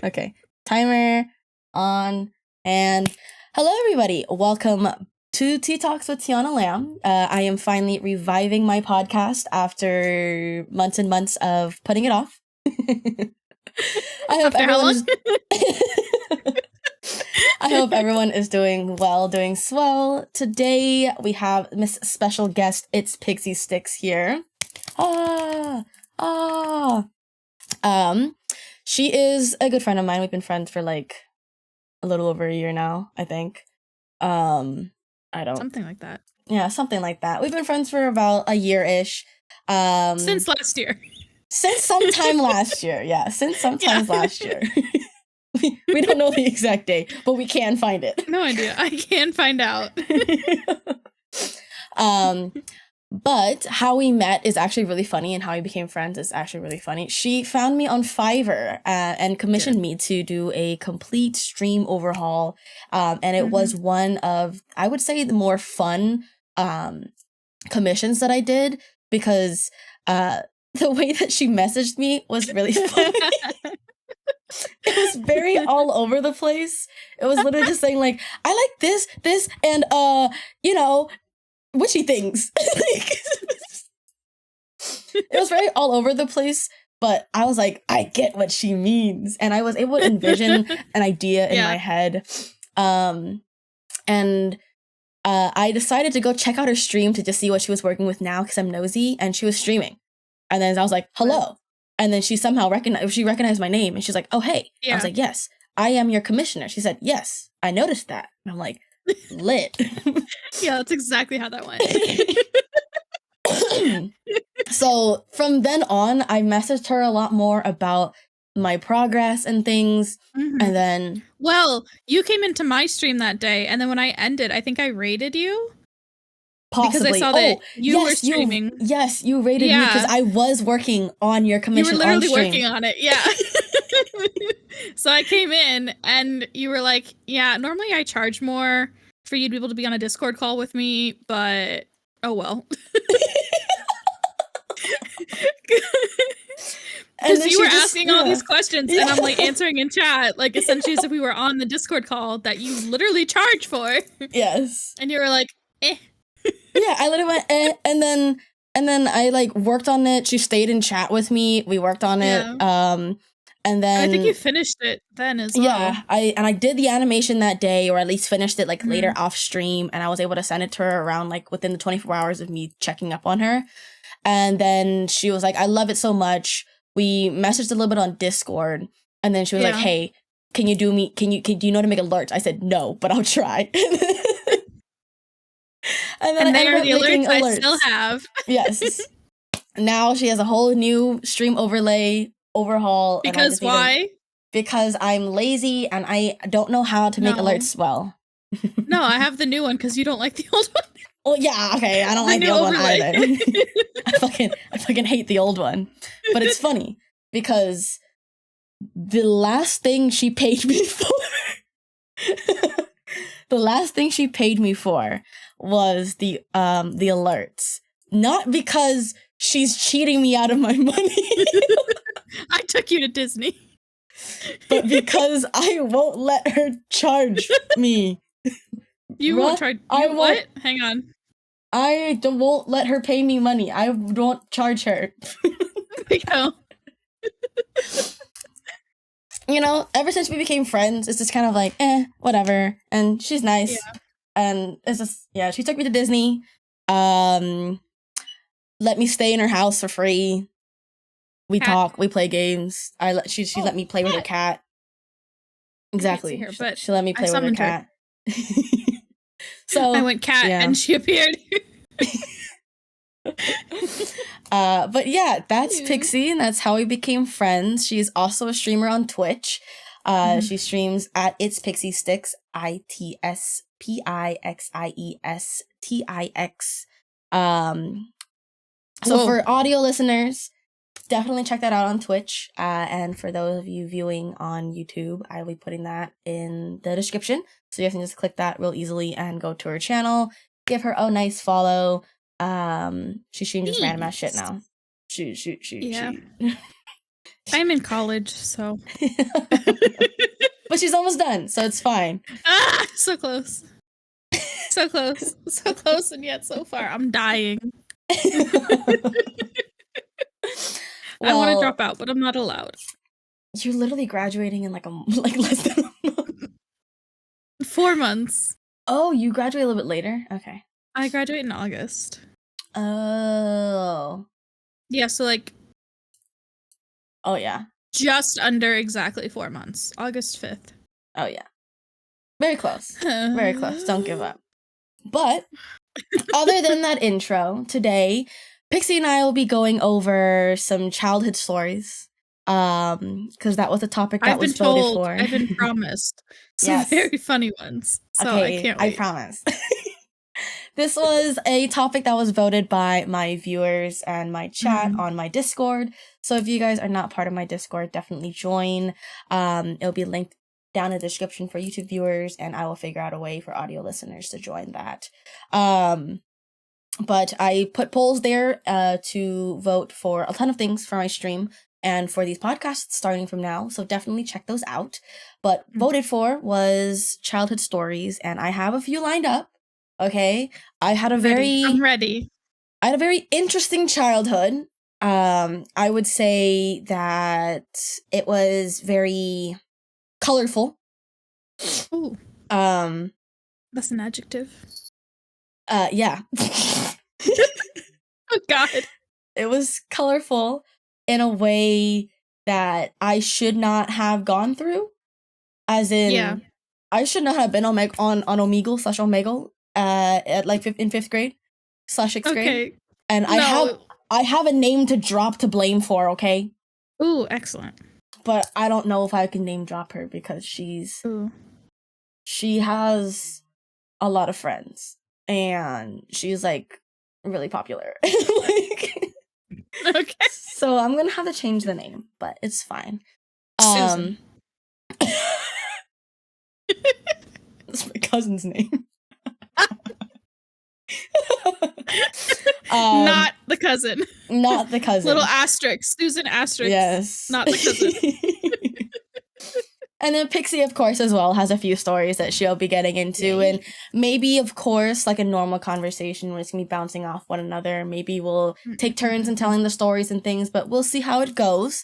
Okay, timer on, and hello everybody. Welcome to Tea Talks with Teaonalamb. I am finally reviving my podcast after months and months of putting it off. I hope everyone is doing well, doing swell. Today we have Miss Special Guest itsPixieStix here. She is a good friend of mine. We've been friends for like a little over a year now, I think. Something like that. Yeah, something like that. We've been friends for about a year-ish. Since last year. Since sometime last year. Yeah, since sometimes last year. we don't know the exact day, but we can find it. No idea. I can find out. But how we met is actually really funny, and how we became friends is actually really funny. She found me on Fiverr and commissioned me to do a complete stream overhaul. And it was one of, I would say, the more fun commissions that I did, because the way that she messaged me was really funny. It was very all over the place. It was literally just saying like, I like this, and witchy things. It was very all over the place, but I was like, I get what she means, and I was able to envision an idea in my head. I decided to go check out her stream to just see what she was working with now, because I'm nosy, and she was streaming. And then I was like, hello. And then she somehow recognized my name, and she's like, oh, hey. I was like, yes, I am your commissioner. She said, yes, I noticed that. And I'm like, lit. Yeah, that's exactly how that went. So from then on, I messaged her a lot more about my progress and things. And then, well, you came into my stream that day, and then when I ended, I think I raided you. Possibly. Because I saw that you were streaming. You raided me because I was working on your commission. You were literally working on it, yeah. So I came in, and you were like, yeah, normally I charge more for you to be able to be on a Discord call with me, but oh well. Because you were asking all these questions, and I'm like answering in chat, like essentially as if we were on the Discord call that you literally charge for. Yes. And you were like, eh. Yeah, I literally went, eh, and then I like worked on it. She stayed in chat with me. We worked on it. And then I think you finished it then as well. Yeah, I did the animation that day, or at least finished it like later off stream, and I was able to send it to her around like within the 24 hours of me checking up on her. And then she was like, I love it so much. We messaged a little bit on Discord, and then she was like, hey, do you know how to make alerts? I said, no, but I'll try. And there are the alerts I still have. Yes. Now she has a whole new stream overhaul. Because why? Because I'm lazy and I don't know how to make alerts well. No, I have the new one because you don't like the old one. Oh yeah, okay. I don't like the old one either. I fucking hate the old one. But it's funny because the last thing she paid me for was the alerts. Not because she's cheating me out of my money. I took you to Disney. But because I won't let her charge me. You won't charge? What? Hang on. I won't let her pay me money. I won't charge her. You know, ever since we became friends, it's just kind of like, whatever. And she's nice. Yeah. And it's just, she took me to Disney. Let me stay in her house for free. We talk, we play games. She let me play with her cat. Exactly. She let me play with her cat. So I went cat and she appeared. But yeah, that's Pixie, and that's how we became friends. She's also a streamer on Twitch. She streams at itsPixieStix, itsPixieStix. So for audio listeners, definitely check that out on Twitch. And for those of you viewing on YouTube, I'll be putting that in the description. So you can just click that real easily and go to her channel. Give her a nice follow. She streams just random ass shit now. She I'm in college, so. But she's almost done, so it's fine. So close. So close. So close, and yet so far. I'm dying. I want to drop out, but I'm not allowed. You're literally graduating in like less than a month. 4 months. Oh, you graduate a little bit later? Okay. I graduate in August. Oh. Yeah, so like. Oh, yeah. Just under exactly 4 months. August 5th. Oh, yeah. Very close. Very close. Don't give up. But other than that intro, today, Pixie and I will be going over some childhood stories. Because that was a topic that was voted for. I've been promised some very funny ones. So okay, I can't wait. I promise. This was a topic that was voted by my viewers and my chat on my Discord. So if you guys are not part of my Discord, definitely join. It'll be linked down in the description for YouTube viewers, and I will figure out a way for audio listeners to join that. But I put polls there to vote for a ton of things for my stream and for these podcasts starting from now. So definitely check those out. But voted for was childhood stories, and I have a few lined up. Okay, I'm ready. I had a very interesting childhood. I would say that it was very colorful. Ooh. That's an adjective. Yeah. Oh God. It was colorful in a way that I should not have gone through. As in, I should not have been on Omegle/Omegle at like in 5th grade / 6th grade. And I have a name to drop to blame for, okay? Ooh, excellent. But I don't know if I can name drop her because she has a lot of friends and she's like really popular. Okay. So I'm gonna have to change the name, but it's fine. Susan. That's my cousin's name. Not the cousin. Not the cousin. Little asterisk. Susan asterisk. Yes. Not the cousin. And then Pixie, of course, as well, has a few stories that she'll be getting into. And maybe, of course, like a normal conversation where it's going to be bouncing off one another. Maybe we'll take turns in telling the stories and things, but we'll see how it goes.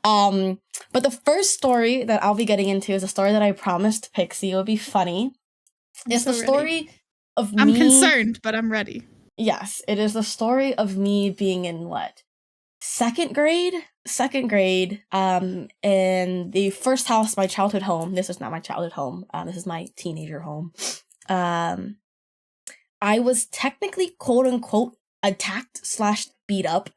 But the first story that I'll be getting into is a story that I promised Pixie would be funny. It's the story of me. I'm concerned, but I'm ready. Yes, it is the story of me being in what? Second grade, in the first house, my childhood home. This is not my childhood home. This is my teenager home. I was technically quote unquote attacked / beat up,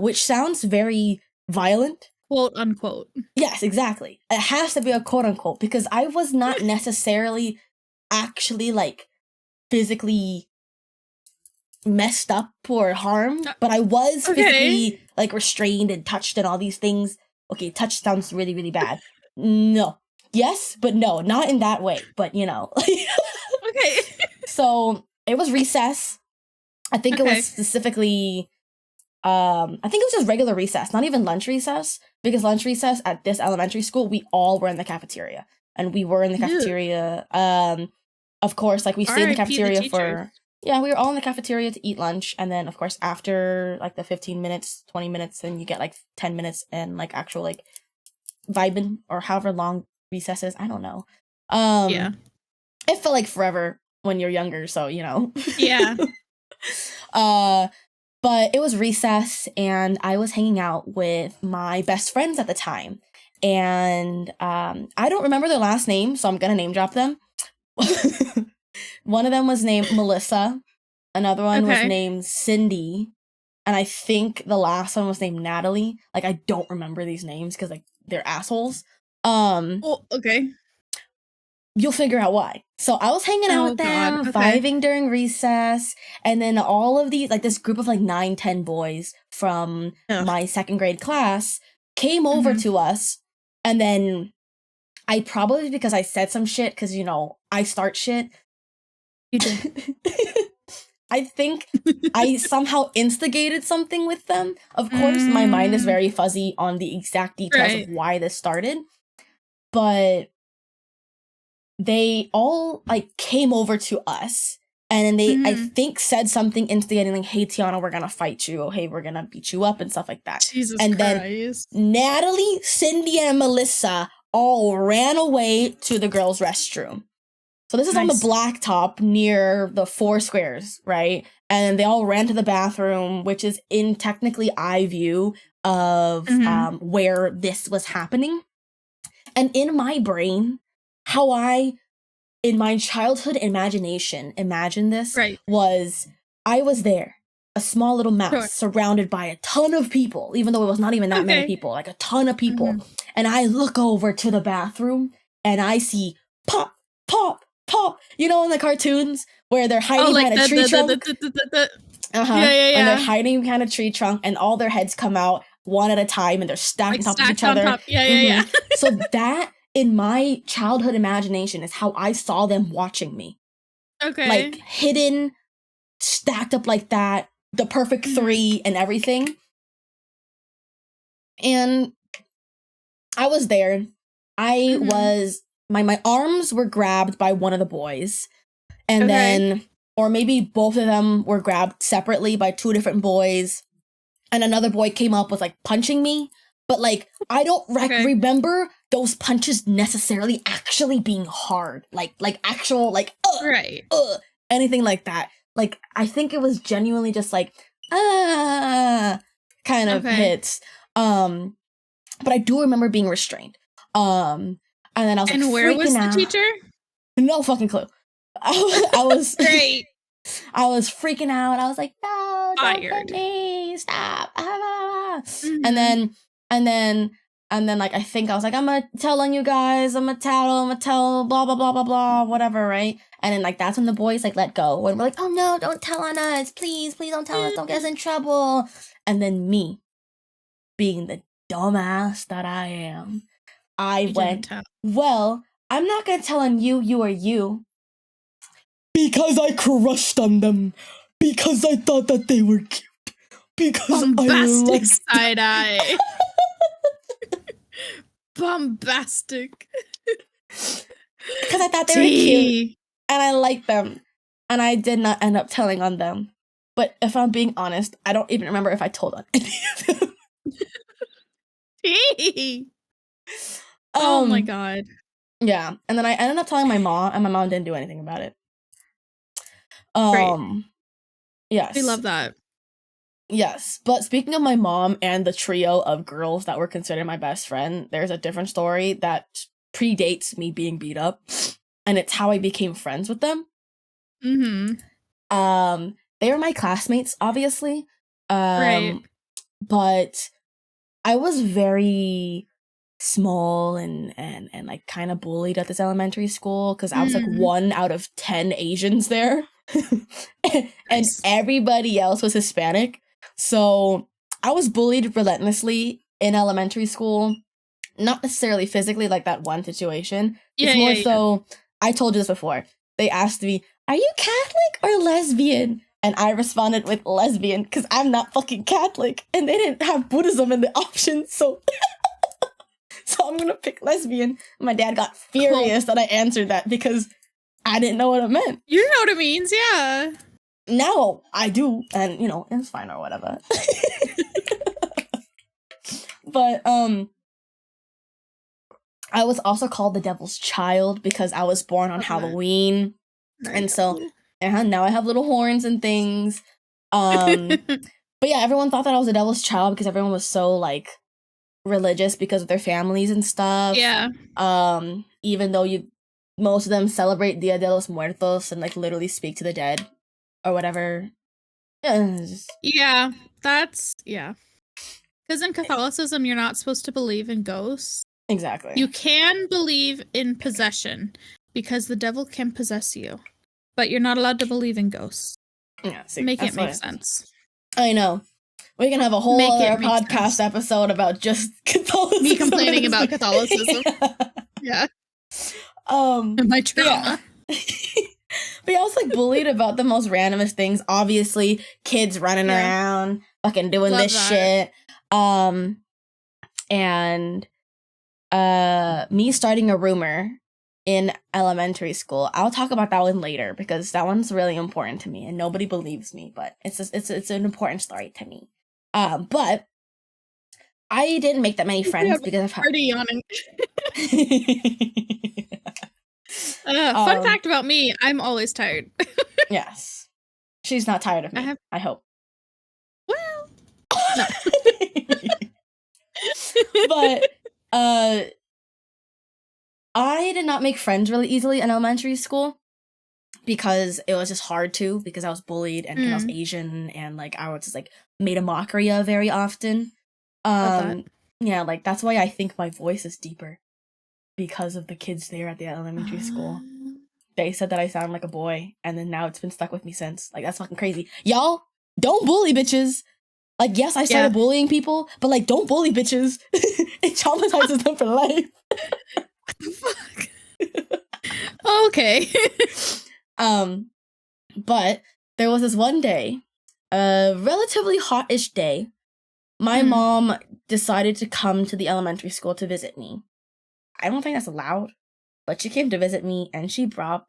which sounds very violent. Quote unquote. Yes, exactly. It has to be a quote unquote because I was not necessarily actually like physically messed up or harmed, but I was physically like restrained and touched and all these things. Okay, touch sounds really, really bad. No. Yes, but no, not in that way, but you know. Okay. So it was recess. I think it was specifically I think it was just regular recess, not even lunch recess, because lunch recess at this elementary school, we all were in the cafeteria. And we were in the cafeteria. Of course, like we stayed in the cafeteria for we were all in the cafeteria to eat lunch, and then of course after like the 15 minutes, 20 minutes, then you get like 10 minutes and like actual like vibing or however long recess is. I don't know. It felt like forever when you're younger, so you know. Yeah. But it was recess and I was hanging out with my best friends at the time. And I don't remember their last name, so I'm gonna name drop them. One of them was named Melissa. Another one was named Cindy. And I think the last one was named Natalie. Like, I don't remember these names because, like, they're assholes. Okay. You'll figure out why. So I was hanging out with them, vibing during recess. And then all of these, like, this group of, like, 9-10 boys from my second grade class came over to us. And then I probably, because I said some shit, because, you know, I start shit. You did. I think I somehow instigated something with them. Of course, my mind is very fuzzy on the exact details of why this started, but they all like came over to us, and then they I think said something instigating like, "Hey Tiana, we're gonna fight you. Oh, hey, we're gonna beat you up," and stuff like that. Jesus and Christ. Then Natalie, Cindy, and Melissa all ran away to the girls' restroom. So this is on the blacktop near the 4 squares, right? And they all ran to the bathroom, which is in technically eye view of where this was happening. And in my brain, how in my childhood imagination, imagined this was I was there, a small little mouse surrounded by a ton of people, even though it was not even that many people, like a ton of people. And I look over to the bathroom and I see pop, pop, pop, you know, in the cartoons where they're hiding behind a tree trunk. And they're hiding behind a tree trunk, and all their heads come out one at a time, and they're stacked on top of each other. So that, in my childhood imagination, is how I saw them watching me. Like hidden, stacked up like that, the perfect 3 and everything. And I was there. I was my arms were grabbed by one of the boys, and then, or maybe both of them were grabbed separately by 2 different boys, and another boy came up with like punching me, but like I don't remember those punches necessarily actually being hard, like actual like anything like that. Like I think it was genuinely just like kind of hits. But I do remember being restrained. And then I was like, and where was the teacher? No fucking clue. I was great. I was freaking out. I was like, no, don't hurt me, stop. And then like I think I was like, I'm gonna tell on you guys. I'm gonna tell, blah blah blah blah blah, whatever, right? And then like that's when the boys like let go, and we're like, oh no, don't tell on us, please don't tell us, don't get us in trouble. And then me, being the dumbass that I am, I went, well, I'm not gonna tell on you or you. Because I crushed on them. Because I thought that they were cute. Because bombastic side eye. Bombastic. Because I thought they were cute. And I liked them. And I did not end up telling on them. But if I'm being honest, I don't even remember if I told on any of them. Oh my god. Yeah. And then I ended up telling my mom, and my mom didn't do anything about it. Yes. We love that. Yes. But speaking of my mom and the trio of girls that were considered my best friend, there's a different story that predates me being beat up. And it's how I became friends with them. They were my classmates, obviously. But I was very small and like kind of bullied at this elementary school because I was like 1 out of 10 Asians there. And everybody else was Hispanic. So I was bullied relentlessly in elementary school. Not necessarily physically, like that one situation. It's more so, I told you this before. They asked me, are you Catholic or lesbian? And I responded with lesbian because I'm not fucking Catholic. And they didn't have Buddhism in the option, so I'm gonna pick lesbian. My dad got furious that I answered that because I didn't know what it meant. You know what it means, yeah. Now I do, and you know, it's fine or whatever. But I was also called the devil's child because I was born on Halloween. And so now I have little horns and things. But yeah, everyone thought that I was the devil's child because everyone was so like religious because of their families and stuff. Yeah. Even though most of them celebrate Dia de los Muertos and like literally speak to the dead or whatever. Yeah, that's because in Catholicism you're not supposed to believe in ghosts. Exactly. You can believe in possession because the devil can possess you, but you're not allowed to believe in ghosts. Yeah, see, make it make sense. I know. We can have a whole other podcast episode about just Catholicism. Me complaining about Catholicism. Yeah. My trauma. But yeah, I was like bullied about the most randomest things. Obviously, kids running around, fucking doing Love this that. shit. And me starting a rumor in elementary school. I'll talk about that one later because that one's really important to me and nobody believes me, but it's an important story to me. But I didn't make that many friends because of how already yawning. Fun fact about me, I'm always tired. Yes. She's not tired of me, I hope. Well, no. But I did not make friends really easily in elementary school because it was just hard to, because I was bullied and because I was Asian and like I was just like made a mockery of very often. Yeah, like that's why I think my voice is deeper, because of the kids there at the elementary school. They said that I sound like a boy, and then now it's been stuck with me since. Like, that's fucking crazy. Y'all, don't bully bitches. Like, yes, I started bullying people, but like, don't bully bitches. It traumatizes them for life. What the fuck? Okay. But there was this one day, a relatively hot-ish day, my mom decided to come to the elementary school to visit me. I don't think that's allowed, but she came to visit me and she brought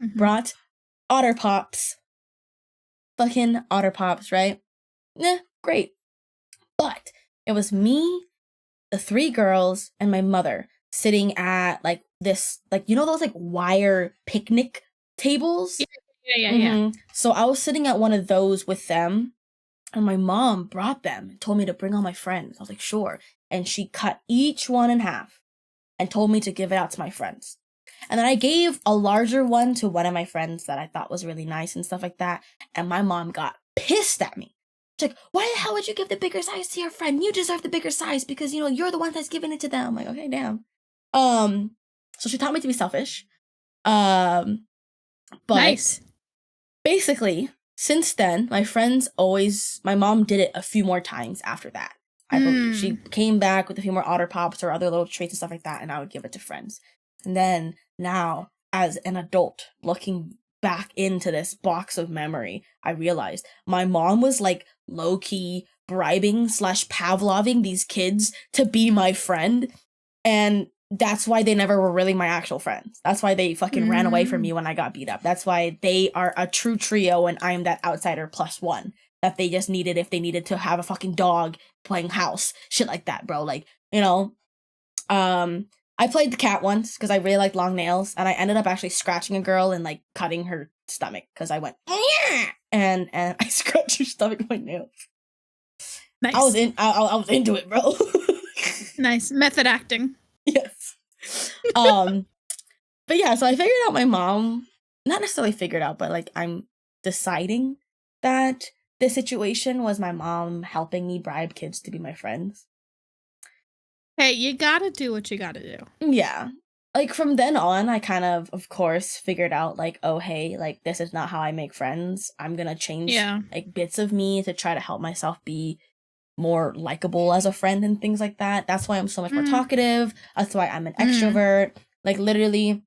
Otter Pops. Fucking Otter Pops, right? Great. But it was me, the 3 girls, and my mother sitting at like this, like, you know those like wire picnic tables? Yeah. So I was sitting at one of those with them, and my mom brought them and told me to bring all my friends. I was like, sure. And she cut each one in half and told me to give it out to my friends. And then I gave a larger one to one of my friends that I thought was really nice and stuff like that. And my mom got pissed at me. She's like, why the hell would you give the bigger size to your friend? You deserve the bigger size because, you know, you're the one that's giving it to them. I'm like, okay, damn. So she taught me to be selfish. But nice. Basically, since then, my mom did it a few more times after that. I believe she came back with a few more Otter Pops or other little treats and stuff like that, and I would give it to friends. And then now, as an adult, looking back into this box of memory, I realized my mom was like low-key bribing / Pavloving these kids to be my friend, and that's why they never were really my actual friends. That's why they fucking ran away from me when I got beat up. That's why they are a true trio and I'm that outsider +1 that they just needed if they needed to have a fucking dog playing house. Shit like that, bro. Like, you know, I played the cat once because I really liked long nails, and I ended up actually scratching a girl and like cutting her stomach because I went, and I scratched her stomach with my nails. Nice. I was into it, bro. Nice. Method acting. Yes. But yeah, so I figured out my mom, not necessarily figured out, but like I'm deciding that this situation was my mom helping me bribe kids to be my friends. Hey, you gotta do what you gotta do. Yeah. Like from then on, I kind of course, figured out like, oh, hey, like this is not how I make friends. I'm gonna change like bits of me to try to help myself be more likable as a friend and things like that. That's why I'm so much more talkative. That's why I'm an extrovert. Like literally,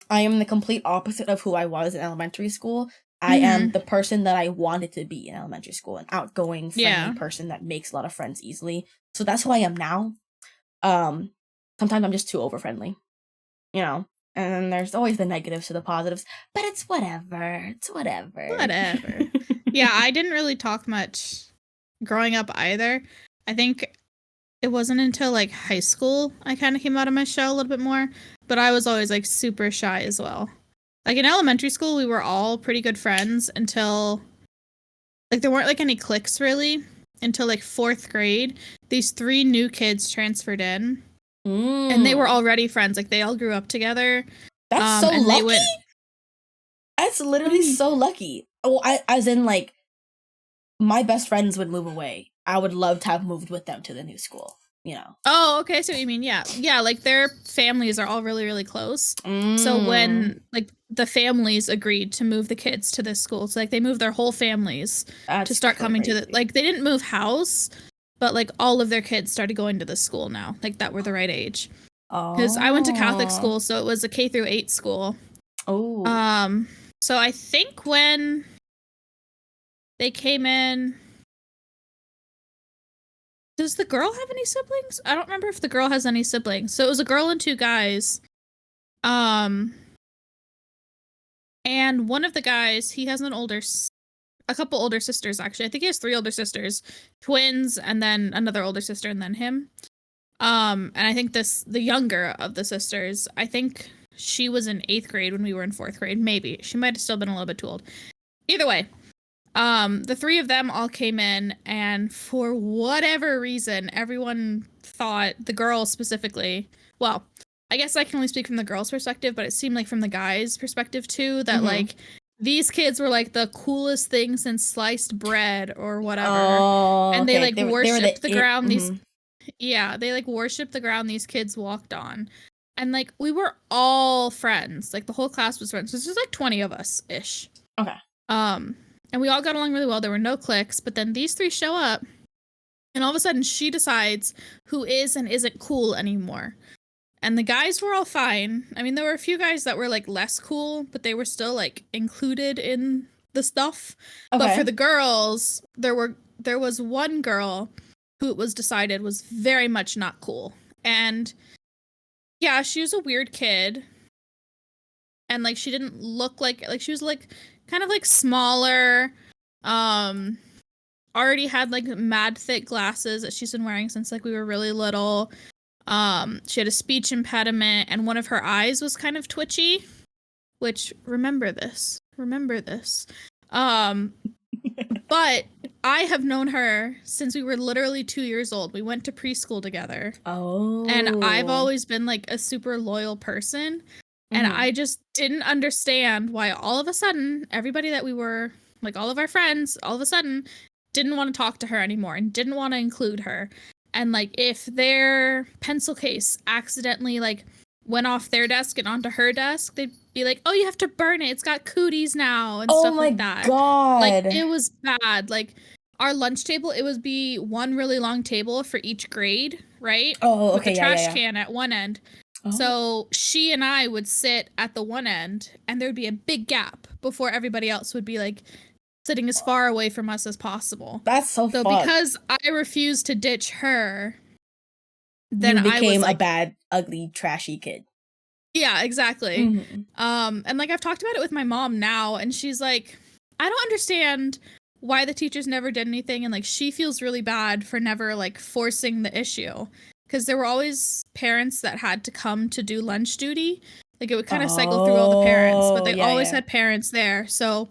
I am the complete opposite of who I was in elementary school. I am the person that I wanted to be in elementary school, an outgoing, friendly person that makes a lot of friends easily. So that's who I am now. Sometimes I'm just too over friendly, you know. And then there's always the negatives to the positives, but it's whatever. It's whatever. Whatever. Yeah, I didn't really talk much growing up either. I think it wasn't until like high school I kind of came out of my shell a little bit more, but I was always like super shy as well. Like in elementary school, we were all pretty good friends until like there weren't like any cliques really until like 4th grade. These 3 new kids transferred in and they were already friends. Like they all grew up together. That's so lucky. That's literally so lucky. Oh, as in like my best friends would move away. I would love to have moved with them to the new school, you know. Oh, okay. So you mean, yeah, like their families are all really, really close. So when like the families agreed to move the kids to this school, so like they moved their whole families to start coming to the, like they didn't move house, but like all of their kids started going to this school now, like that were the right age. Because I went to Catholic school, so it was a K through 8 school. Oh. So I think when they came in, does the girl have any siblings? I don't remember if the girl has any siblings. So it was a girl and 2 guys. And one of the guys, he has a couple older sisters, actually. I think he has 3 older sisters, twins, and then another older sister, and then him. And I think the younger of the sisters, I think she was in 8th grade when we were in 4th grade. Maybe. She might have still been a little bit too old. Either way, the 3 of them all came in, and for whatever reason, everyone thought, the girls specifically, well, I guess I can only speak from the girls' perspective, but it seemed like from the guys' perspective too, that like these kids were like the coolest thing since sliced bread or whatever. Oh, and they like worshipped the ground they like worshipped the ground these kids walked on. And like we were all friends. Like the whole class was friends. So there's like 20 of us ish. Okay. And we all got along really well. There were no cliques, but then these 3 show up, and all of a sudden she decides who is and isn't cool anymore. And the guys were all fine. I mean, there were a few guys that were like less cool, but they were still like included in the stuff. Okay. But for the girls, there was one girl who it was decided was very much not cool. And yeah, she was a weird kid. And like she didn't look like she was like kind of like smaller. Already had like mad thick glasses that she's been wearing since like we were really little. She had a speech impediment, and one of her eyes was kind of twitchy, which remember this. But I have known her since we were literally 2 years old. We went to preschool together. Oh. And I've always been like a super loyal person. And I just didn't understand why all of a sudden, everybody that we were, like all of our friends, all of a sudden didn't want to talk to her anymore and didn't want to include her. And like if their pencil case accidentally like went off their desk and onto her desk, they'd be like, "Oh, you have to burn it. It's got cooties now," and stuff like that. Oh my god. Like it was bad. Like our lunch table, it would be one really long table for each grade, right? Oh, okay. With the trash can at one end. Oh. So she and I would sit at the one end, and there would be a big gap before everybody else would be like sitting as far away from us as possible. That's so because I refused to ditch her, then you became I was, a bad, ugly, trashy kid. Yeah, exactly. And like I've talked about it with my mom now, and she's like, I don't understand why the teachers never did anything, and like she feels really bad for never like forcing the issue, because there were always parents that had to come to do lunch duty. Like it would kind of cycle through all the parents, but they always had parents there. So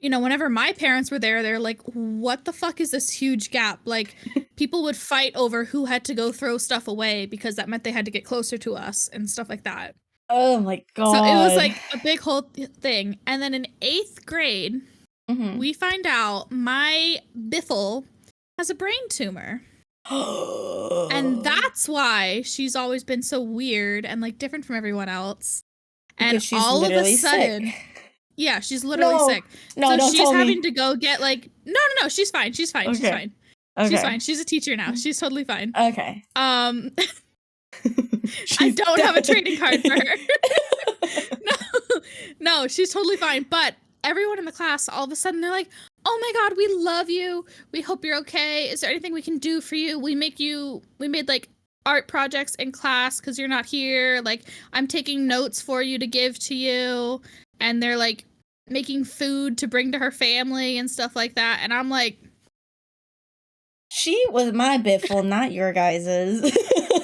you know, whenever my parents were there, they're like, what the fuck is this huge gap? Like, people would fight over who had to go throw stuff away because that meant they had to get closer to us and stuff like that. Oh my god. So it was like a big whole thing. And then in 8th grade, we find out my Biffle has a brain tumor. And that's why she's always been so weird and like different from everyone else. And she's all of a sudden... sick. Yeah, she's literally sick. No, so she's having me. to go get like no, she's fine. She's fine. Okay. She's fine. Okay. She's fine. She's a teacher now. She's totally fine. Okay. I don't have a trading card for her. No, she's totally fine. But everyone in the class, all of a sudden, they're like, "Oh my god, we love you. We hope you're okay. Is there anything we can do for you? We made like art projects in class because you're not here. Like, I'm taking notes for you to give to you." And they're like making food to bring to her family and stuff like that. And I'm like, she was my Biffle, not your guys's.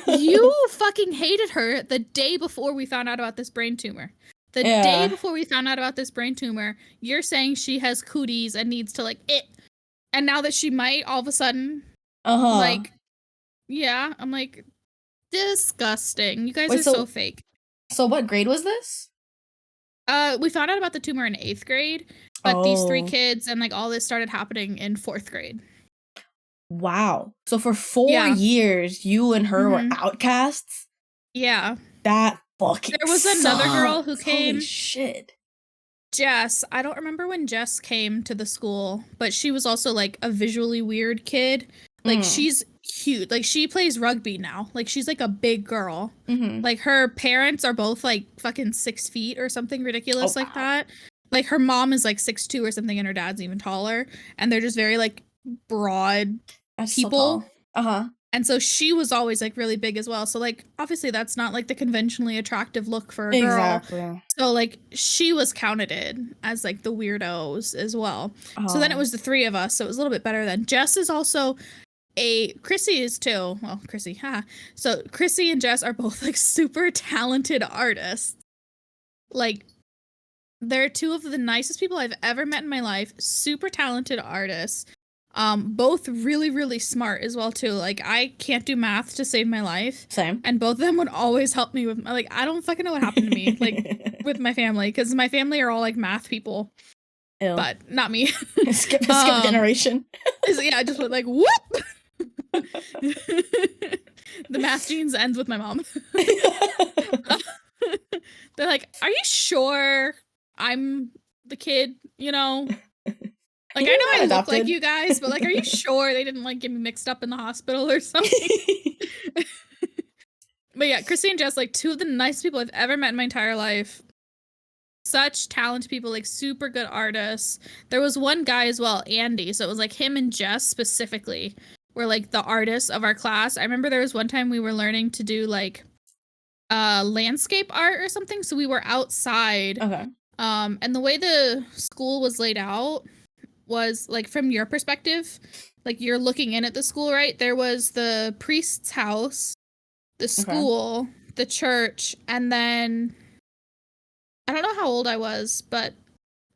You fucking hated her the day before we found out about this brain tumor. The day before we found out about this brain tumor, you're saying she has cooties and needs to like it. And now that she might all of a sudden, like, yeah, I'm like, disgusting. You guys are so fake. So what grade was this? We found out about the tumor in 8th grade, but these 3 kids and like all this started happening in 4th grade. Wow. So for 4 years, you and her were outcasts? Yeah. That fucking There was another girl who came. Holy shit. Jess. I don't remember when Jess came to the school, but she was also like a visually weird kid. Like she's cute. Like she plays rugby now. Like she's like a big girl. Like her parents are both like fucking 6 feet or something ridiculous like that. like her mom is like 6'2" or something and her dad's even taller, and they're just very like broad That's people. so tall. And so she was always like really big as well. So like obviously that's not like the conventionally attractive look for a girl. Exactly. So like she was counted as like the weirdos as well. So then it was the three of us. So it was a little bit better then. Jess is also Chrissy is too. Well, Chrissy, ha. So Chrissy and Jess are both like super talented artists. Like they're two of the nicest people I've ever met in my life. Super talented artists. Both really, really smart as well too. Like I can't do math to save my life. Same. And both of them would always help me with like I don't fucking know what happened to me like with my family because my family are all like math people. Ew. But not me. skip generation. Yeah, I just went like whoop. The math genes ends with my mom. They're like, "Are you sure I'm the kid? You know." Like, I know I look like you guys, but, like, are you sure they didn't, like, get me mixed up in the hospital or something? But, yeah, Chrissy and Jess, like, two of the nicest people I've ever met in my entire life. Such talented people, like, super good artists. There was one guy as well, Andy, so it was, like, him and Jess specifically were, like, the artists of our class. I remember there was one time we were learning to do, like, landscape art or something, so we were outside. Okay. And the way the school was laid out was like from your perspective, like you're looking in at the school, right? There was the priest's house, the school, the church, and then I don't know how old I was, but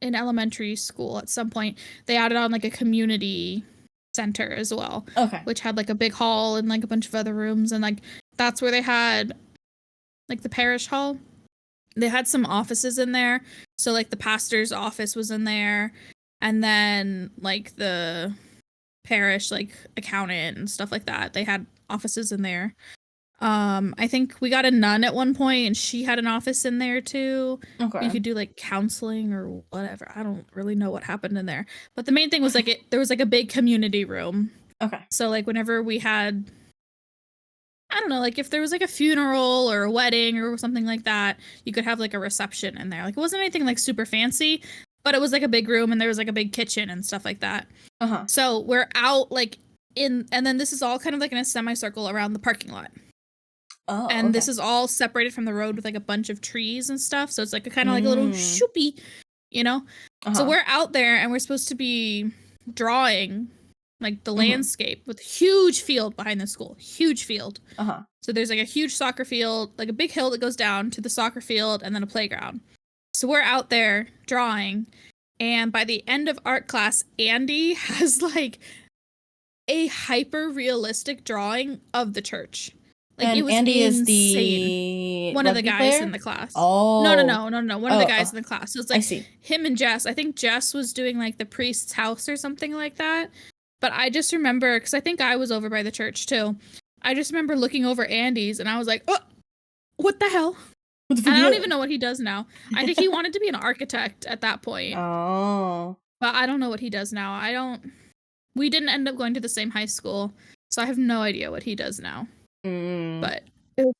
in elementary school at some point they added on like a community center as well. Okay. Which had like a big hall and like a bunch of other rooms, and like that's where they had like the parish hall. They had some offices in there. So like the pastor's office was in there. And then, like, the parish, like, accountant and stuff like that. They had offices in there. I think we got a nun at one point, and she had an office in there, too. Okay. You could do, like, counseling or whatever. I don't really know what happened in there. But the main thing was, like, there was, like, a big community room. Okay. So, like, whenever we had... I don't know, like, if there was, like, a funeral or a wedding or something like that, you could have, like, a reception in there. Like, it wasn't anything, like, super fancy, but it was, like, a big room, and there was, like, a big kitchen and stuff like that. So we're out, like, and then this is all kind of, like, in a semicircle around the parking lot. Oh, and this is all separated from the road with, like, a bunch of trees and stuff, so it's, like, a kind of, like, a little shoopy, you know? So we're out there, and we're supposed to be drawing, like, the landscape with a huge field behind the school. Huge field. So there's, like, a huge soccer field, like, a big hill that goes down to the soccer field, and then a playground. So we're out there drawing, and by the end of art class, Andy has, like, a hyper-realistic drawing of the church. Like, and it was Andy insane. is the one of the guys player? in the class. Oh. No. One of the guys in the class. So it's, like, I see. Him and Jess. I think Jess was doing, like, the priest's house or something like that. But I just remember, because I think I was over by the church, too. I just remember looking over Andy's, and I was like, oh, what the hell? And I don't even know what he does now. I think he wanted to be an architect at that point. Oh. But I don't know what he does now. We didn't end up going to the same high school, so I have no idea what he does now. But it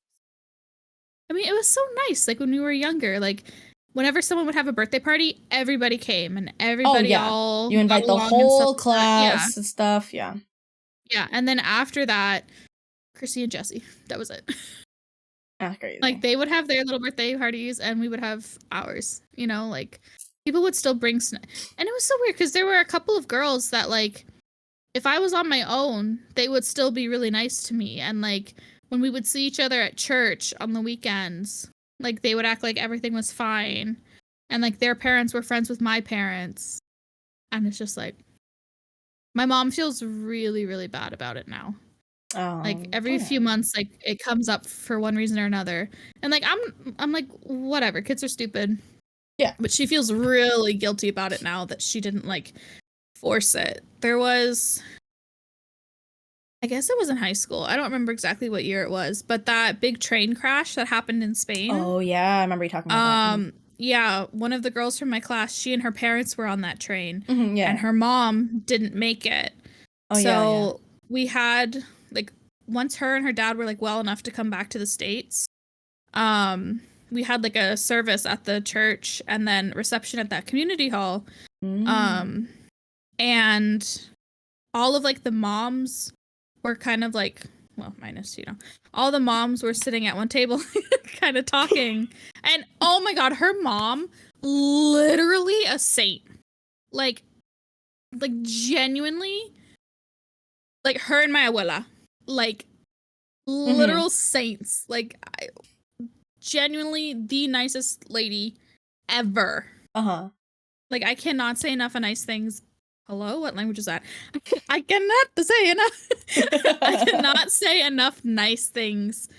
was so nice. Like, when we were younger, like, whenever someone would have a birthday party, everybody came, and everybody all you invite the whole class and stuff. Yeah. And then after that, Chrissy and Jessie. That was it. That's crazy. Like, they would have their little birthday parties, and we would have ours. You know, like, people would still bring and it was so weird because there were a couple of girls that, like, if I was on my own, they would still be really nice to me. And, like, when we would see each other at church on the weekends, like, they would act like everything was fine. And, like, their parents were friends with my parents. And it's just, like, my mom feels really, really bad about it now. Like, every few months, like, it comes up for one reason or another. And, like, I'm like, whatever, kids are stupid. Yeah. But she feels really guilty about it now that she didn't, like, force it. There was, I guess it was in high school. I don't remember exactly what year it was, but that big train crash that happened in Spain. Oh, yeah. I remember you talking about that. Yeah, one of the girls from my class, she and her parents were on that train. Yeah. And her mom didn't make it. Oh, yeah. We had, like, once her and her dad were, like, well enough to come back to the States, we we had like a service at the church and then reception at that community hall. And all of like the moms were kind of like, well, minus, all the moms were sitting at one table kind of talking. And oh my God, her mom, literally a saint. Like genuinely, like her and my abuela, like literal saints. Like genuinely the nicest lady ever. Like I cannot say enough of nice things. Hello, what language is that? I cannot say enough. I cannot say enough nice things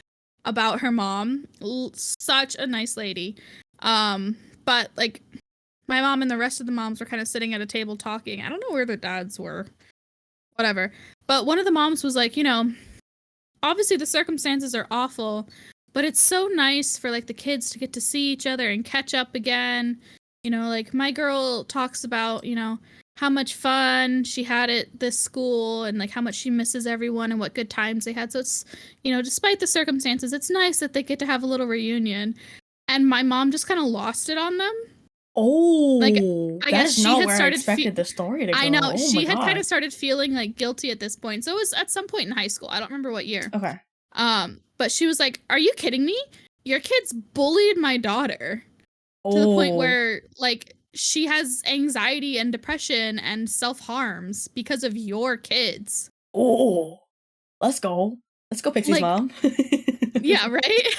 about her mom. Such a nice lady. But like my mom and the rest of the moms were kind of sitting at a table talking. I don't know where their dads were. Whatever. But one of the moms was like, obviously the circumstances are awful, but it's so nice for like the kids to get to see each other and catch up again. Like my girl talks about, how much fun she had at this school and like how much she misses everyone and what good times they had. So it's, despite the circumstances, it's nice that they get to have a little reunion. And my mom just kind of lost it on them. Oh, like I guess she not had where started I expected the story to go. I know. Oh, she had kind of started feeling like guilty at this point. So it was at some point in high school. I don't remember what year. Okay. But she was like, "Are you kidding me? Your kids bullied my daughter to the point where like she has anxiety and depression and self-harms because of your kids." Oh, let's go. Let's go, Pixie's mom. Yeah, right?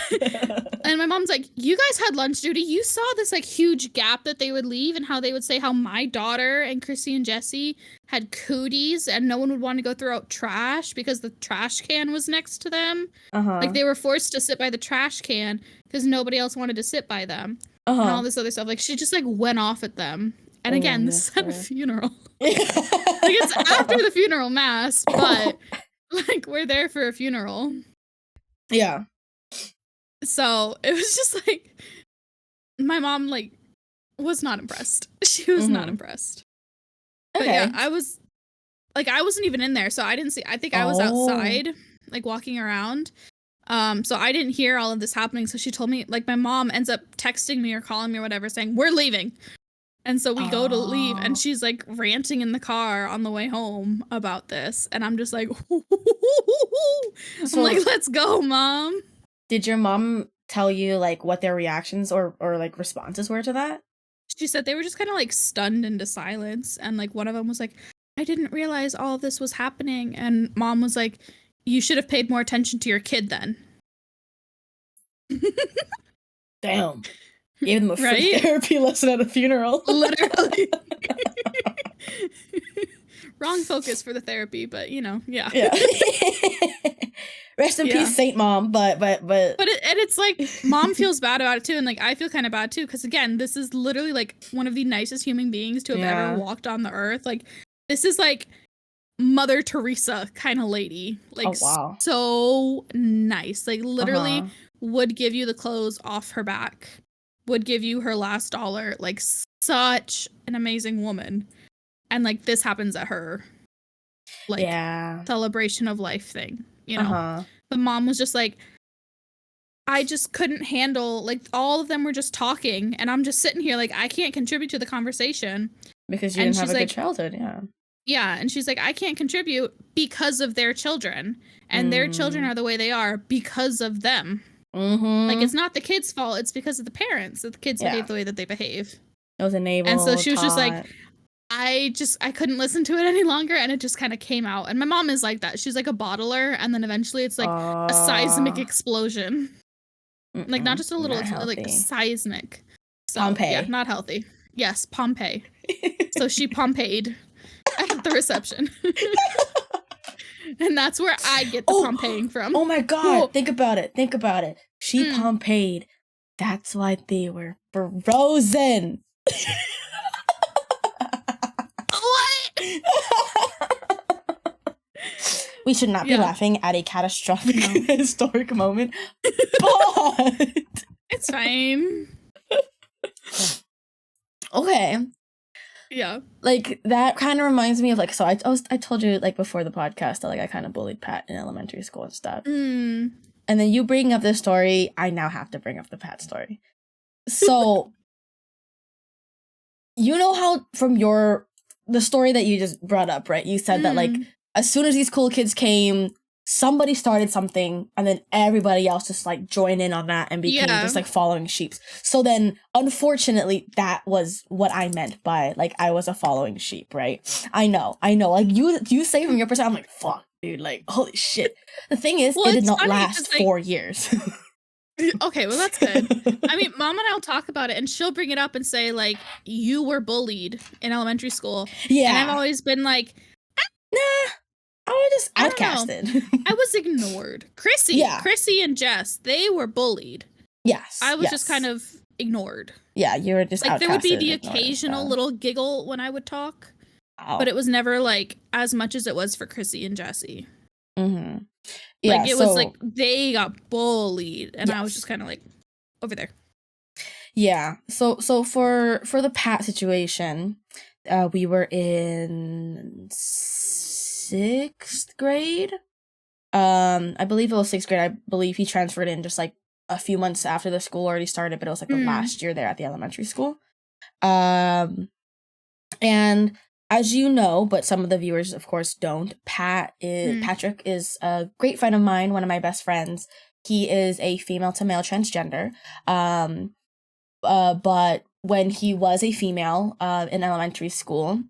And my mom's like, you guys had lunch duty. You saw this like huge gap that they would leave and how they would say how my daughter and Chrissy and Jesse had cooties and no one would want to go throw out trash because the trash can was next to them. Like they were forced to sit by the trash can because nobody else wanted to sit by them. And all this other stuff. Like she just like went off at them. And again, this is at a funeral. Like it's after the funeral mass, but like we're there for a funeral. Yeah. So it was just like my mom like was not impressed. She was not impressed. But yeah, I wasn't even in there, so I didn't see. I think I was outside, like walking around. So I didn't hear all of this happening. So she told me, like, my mom ends up texting me or calling me or whatever, saying we're leaving. And so we go to leave, and she's like ranting in the car on the way home about this, and I'm just like, I'm like, let's go, Mom. Did your mom tell you like what their reactions or like responses were to that? She said they were just kind of like stunned into silence, and like one of them was like, I didn't realize all of this was happening, and Mom was like, you should have paid more attention to your kid then. Damn. Gave them a free therapy lesson at a funeral. Literally. Wrong focus for the therapy, but yeah. Rest in peace, Saint Mom. But it's like Mom feels bad about it too, and like I feel kind of bad too, because again, this is literally like one of the nicest human beings to have ever walked on the earth. Like this is like Mother Teresa kind of lady. Like so nice. Like literally would give you the clothes off her back. Would give you her last dollar. Like such an amazing woman. And like this happens at her like celebration of life thing, The mom was just like, I just couldn't handle, like all of them were just talking and I'm just sitting here like I can't contribute to the conversation. Because you didn't have a good childhood, Yeah, and she's like, I can't contribute because of their children. And their children are the way they are because of them. Like, it's not the kids' fault. It's because of the parents that the kids behave the way that they behave. It was enabled. And so she was just like, I couldn't listen to it any longer. And it just kind of came out. And my mom is like that. She's like a bottler. And then eventually it's like a seismic explosion. Like, not just a little, like a seismic. So, Pompeii. Yeah, not healthy. Yes, Pompeii. So she Pompeii'd at the reception. And that's where I get the Pompeiing from. Oh my God. Think about it. She Pompeii'd. That's why they were frozen. What? We should not be laughing at a catastrophic historic moment. But it's fine. Okay. Yeah. Like, that kind of reminds me of, like, so I told you, like, before the podcast that, like, I kind of bullied Pat in elementary school and stuff. and then you bring up this story. I now have to bring up the Pat story. So, you know how from the story that you just brought up, right? You said that like as soon as these cool kids came, somebody started something, and then everybody else just like joined in on that and became just like following sheep. So then, unfortunately, that was what I meant by like I was a following sheep, right? I know. Like you say from your perspective, I'm like, fuck, dude, like holy shit. The thing is, it did not last 4 years. Okay, well that's good. I mean, Mom and I'll talk about it, and she'll bring it up and say like, "You were bullied in elementary school." Yeah, and I've always been like, nah. I was just outcasted. I was ignored. Chrissy and Jess, they were bullied. Yes. I was just kind of ignored. Yeah, you were just like there would be the occasional little giggle when I would talk, but it was never like as much as it was for Chrissy and Jessie. Mm-hmm. Yeah, like it was like they got bullied, and I was just kind of like over there. Yeah. So for the Pat situation, we were in 6th grade. I believe it was 6th grade. I believe he transferred in just like a few months after the school already started, but it was like the last year there at the elementary school. And as you know, but some of the viewers of course don't, Patrick is a great friend of mine, one of my best friends. He is a female to male transgender. But when he was a female in elementary school,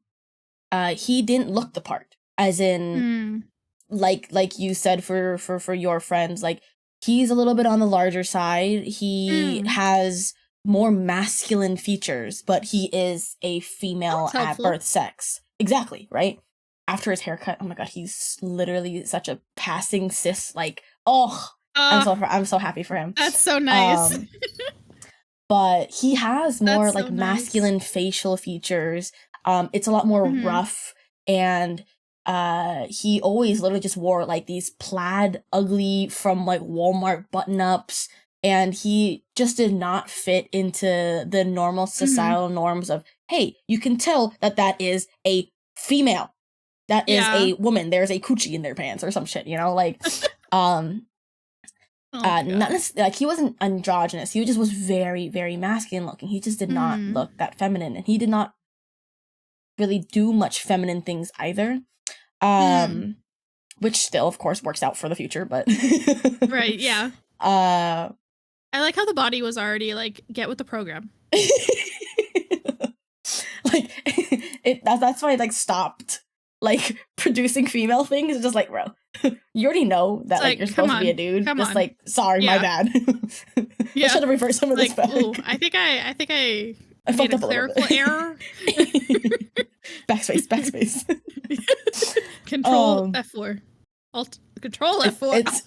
he didn't look the part. As in, like you said for your friends, like he's a little bit on the larger side. He has more masculine features, but he is a female at birth sex. Exactly, right? After his haircut, oh my god, he's literally such a passing cis. Like, I'm so happy for him. That's so nice. But he has more like masculine facial features. It's a lot more rough, and he always literally just wore like these plaid ugly from like Walmart button-ups, and he just did not fit into the normal societal norms of, hey, you can tell that is a female, that is a woman, there's a coochie in their pants or some shit, you know, like not like he wasn't androgynous, he just was very, very masculine looking. He just did not look that feminine, and he did not really do much feminine things either. Which still of course works out for the future, but right, yeah. I like how the body was already like, get with the program. Like that's why it like stopped like producing female things. It's just like, bro, you already know that like you're supposed to be a dude. Just like, sorry, my bad. I should have reversed some of this back. Ooh, I think I fucked up a clerical error. Backspace. Control F4. Control F4. It's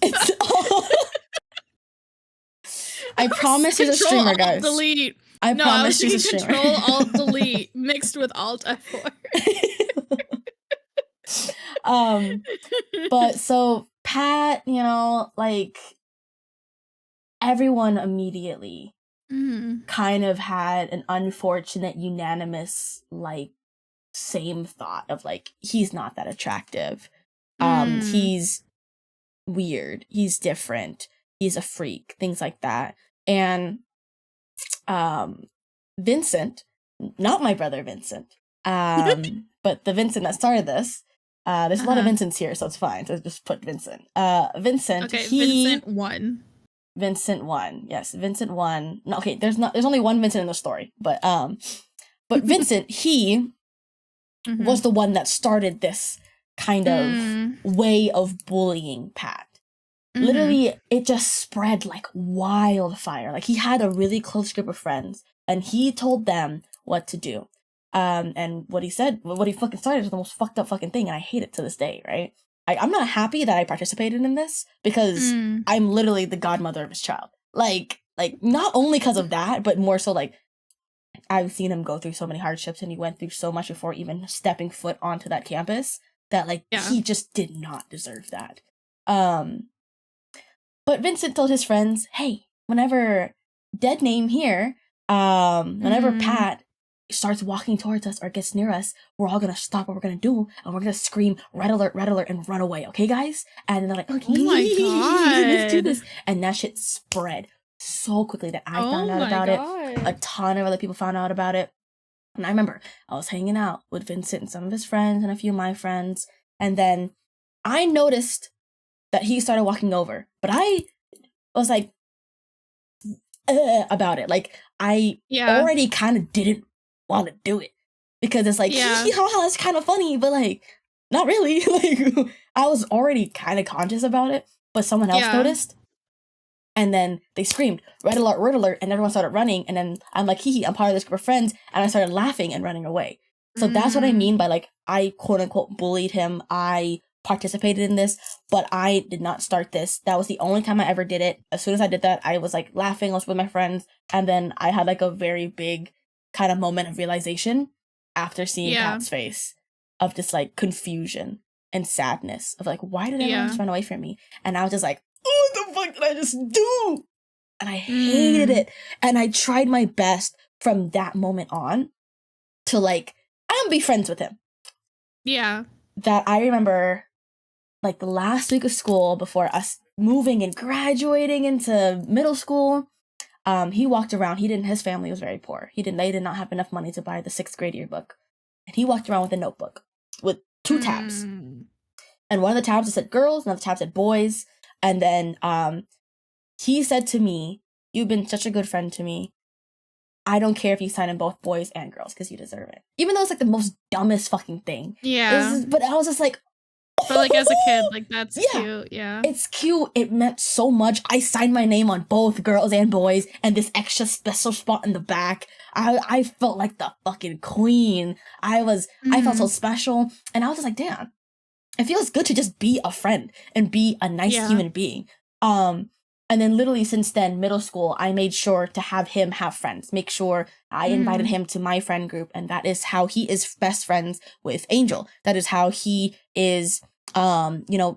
I promise he's a streamer, guys. Delete. I promise he's a streamer. Control Alt Delete mixed with Alt F4. But so Pat, you know, like everyone immediately kind of had an unfortunate, unanimous, like same thought of like, he's not that attractive. He's weird. He's different. He's a freak. Things like that. And Vincent, not my brother Vincent, but the Vincent that started this. There's a lot of Vincents here, so it's fine. So just put Vincent. Vincent. Okay, Vincent 1. Vincent 1. Yes, Vincent 1. No, okay, there's only one Vincent in the story, but Vincent, he was the one that started this kind of way of bullying Pat. Literally, it just spread like wildfire. Like, he had a really close group of friends, and he told them what to do. And what he fucking started was the most fucked up fucking thing, and I hate it to this day, right? I'm not happy that I participated in this, because I'm literally the godmother of his child. Like not only because of that, but more so like, I've seen him go through so many hardships, and he went through so much before even stepping foot onto that campus, that like, he just did not deserve that. But Vincent told his friends, hey, whenever dead name here, whenever Pat starts walking towards us or gets near us, we're all gonna stop what we're gonna do and we're gonna scream red alert, and run away, okay guys? And they're like, okay, Oh my let's do God. this. And that shit spread so quickly that I Oh found out my about it. God. A ton of other people found out about it. And I remember I was hanging out with Vincent and some of his friends and a few of my friends. And then I noticed that he started walking over. But I was like, about it. Like, I already kind of didn't want to do it. Because it's like, it's kind of funny. But like, not really. Like, I was already kind of conscious about it. But someone else noticed. And then they screamed, red alert, and everyone started running. And then I'm like, I'm part of this group of friends. And I started laughing and running away. So that's what I mean by like, I quote unquote bullied him. I participated in this, but I did not start this. That was the only time I ever did it. As soon as I did that, I was like laughing. I was with my friends. And then I had like a very big kind of moment of realization after seeing Pat's face of just like confusion and sadness of like, why did everyone just run away from me? And I was just like, oh, what the fuck did I just do? And I hated it. And I tried my best from that moment on to like, I'm gonna be friends with him. Yeah. That I remember like the last week of school before us moving and graduating into middle school, he walked around. His family was very poor. They did not have enough money to buy the 6th grade yearbook. And he walked around with a notebook with 2 tabs. And one of the tabs said girls, another tab said boys. And then he said to me, you've been such a good friend to me. I don't care if you sign in both boys and girls because you deserve it. Even though it's like the most dumbest fucking thing. Yeah. But I was just like, but like as a kid, like that's cute. Yeah. It's cute. It meant so much. I signed my name on both girls and boys and this extra special spot in the back. I felt like the fucking queen. I felt so special. And I was just like, damn. It feels good to just be a friend and be a nice human being. And then literally since then, middle school, I made sure to have him have friends. Make sure I invited him to my friend group. And that is how he is best friends with Angel. That is how he is,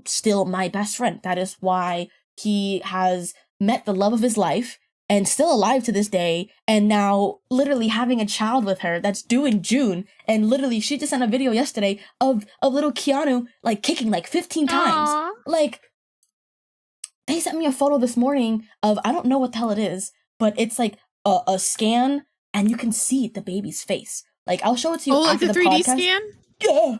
still my best friend. That is why he has met the love of his life and still alive to this day. And now literally having a child with her that's due in June. And literally she just sent a video yesterday of little Keanu like kicking like 15 times. Aww. Like, they sent me a photo this morning of, I don't know what the hell it is, but it's like a scan and you can see the baby's face. Like, I'll show it to you after like the 3D podcast. scan? Yeah.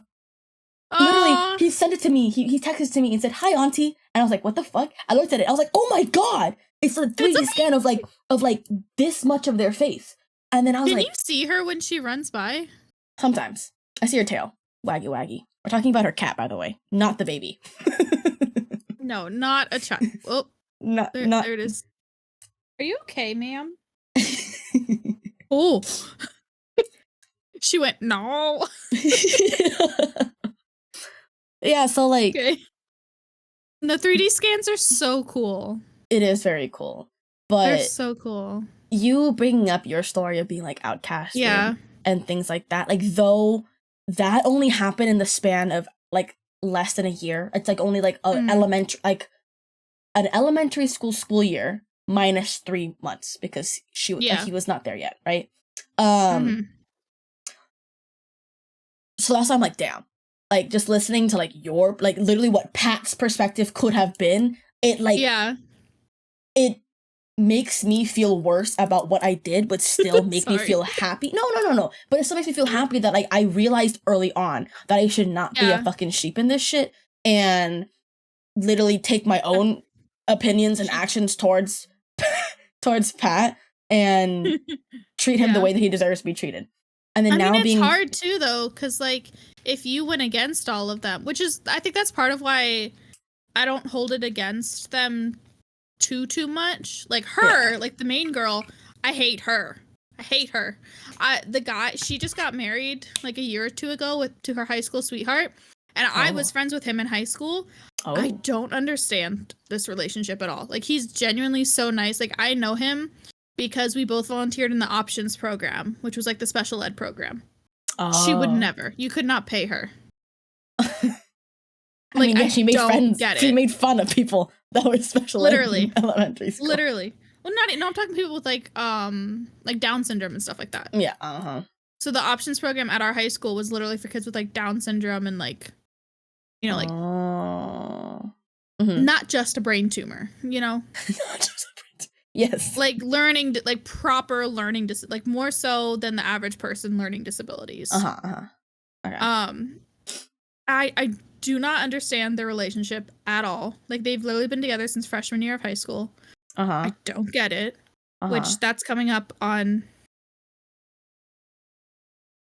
Literally, he sent it to me. He texted to me and said, hi, auntie. And I was like, what the fuck? I looked at it. I was like, oh my God. It's a 3D scan of like this much of their face. And then I was Can like, you see her when she runs by? Sometimes. I see her tail. Waggy waggy. We're talking about her cat, by the way, not the baby. No, not a child. Oh, there it is. Are you okay, ma'am? Oh. She went, no. Yeah, so like... Okay. The 3D scans are so cool. It is very cool. But... They're so cool. You bringing up your story of being like outcasted and things like that, like though that only happened in the span of like less than a year. It's like only like an elementary school year minus 3 months because he was not there yet, right? So that's why I'm like, damn. Like just listening to like your like literally what Pat's perspective could have been, it like it makes me feel worse about what I did, but still make me feel happy. No. But it still makes me feel happy that like I realized early on that I should not be a fucking sheep in this shit and literally take my own opinions and actions towards Pat and treat him the way that he deserves to be treated. And then it's hard too though, because like if you went against all of them, which is I think that's part of why I don't hold it against them too much. Like her, like the main girl, I hate her. The guy, she just got married like a year or two ago to her high school sweetheart, and I was friends with him in high school. I don't understand this relationship at all. Like he's genuinely so nice. Like I know him because we both volunteered in the options program, which was like the special ed program. She would never. You could not pay her. She made friends. She made fun of people that were special ed in elementary school. Literally. Well, I'm talking people with like Down syndrome and stuff like that. Yeah. So the options program at our high school was literally for kids with like Down syndrome and like, you know, like not just a brain tumor, you know? Not just a brain tumor. Yes. Like learning, like proper learning, like more so than the average person learning disabilities. Okay. I do not understand their relationship at all. Like they've literally been together since freshman year of high school. I don't get it. Which that's coming up on.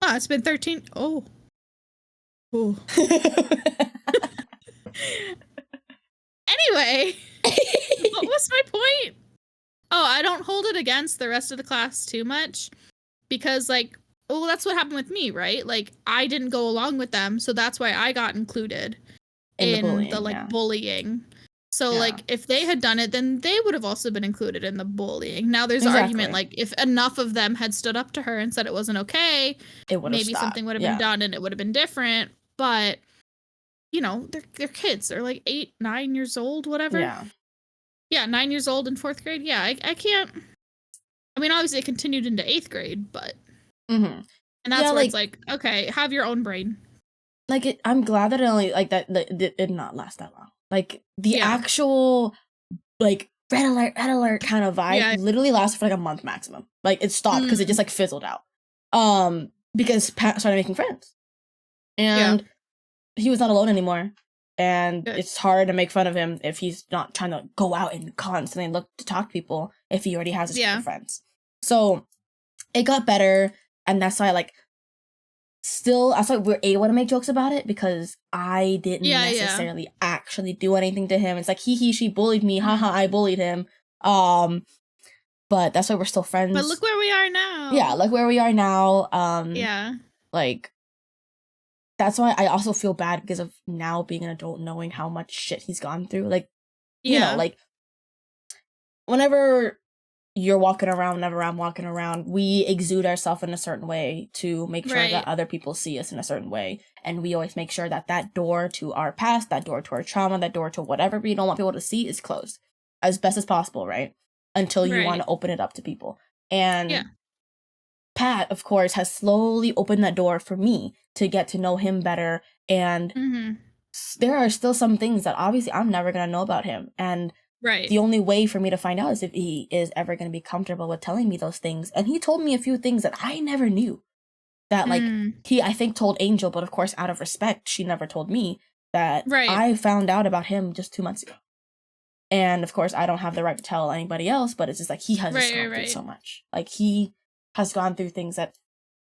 It's been 13. Oh. Anyway, what was my point? Oh, I don't hold it against the rest of the class too much because, like, well, that's what happened with me, right? Like, I didn't go along with them, so that's why I got included in the bullying. So, like, if they had done it, then they would have also been included in the bullying. Now, there's an argument, like, if enough of them had stood up to her and said it wasn't okay, maybe something would have been done and it would have been different. But, you know, they're kids. They're, like, 8, 9 years old, whatever. Yeah, 9 years old in 4th grade. Yeah, I can't. I mean, obviously, it continued into 8th grade, but. And that's where it's like, okay, have your own brain. Like, I'm glad that it only, like, that it did not last that long. Like, the actual, like, red alert kind of vibe literally lasted for, like, a month maximum. Like, it stopped because it just, like, fizzled out. Because Pat started making friends. And he was not alone anymore. And it's hard to make fun of him if he's not trying to go out and constantly look to talk to people if he already has his group of friends. So, it got better. And that's why, like, that's why we're able to make jokes about it because I didn't necessarily actually do anything to him. It's like he, she bullied me, haha, I bullied him. But that's why we're still friends. But look where we are now. Yeah, look where we are now. Like that's why I also feel bad because of now being an adult, knowing how much shit he's gone through. Like, you know, like whenever you're walking around, whenever I'm walking around, we exude ourselves in a certain way to make sure that other people see us in a certain way. And we always make sure that that door to our past, that door to our trauma, that door to whatever we don't want people to see is closed as best as possible, right? Until you want to open it up to people. And Pat, of course, has slowly opened that door for me to get to know him better. And there are still some things that obviously I'm never going to know about him. And the only way for me to find out is if he is ever going to be comfortable with telling me those things. And he told me a few things that I never knew. That, like, he, I think, told Angel, but of course, out of respect, she never told me that I found out about him just 2 months ago. And, of course, I don't have the right to tell anybody else, but it's just, like, he has just gone through so much. Like, he has gone through things that,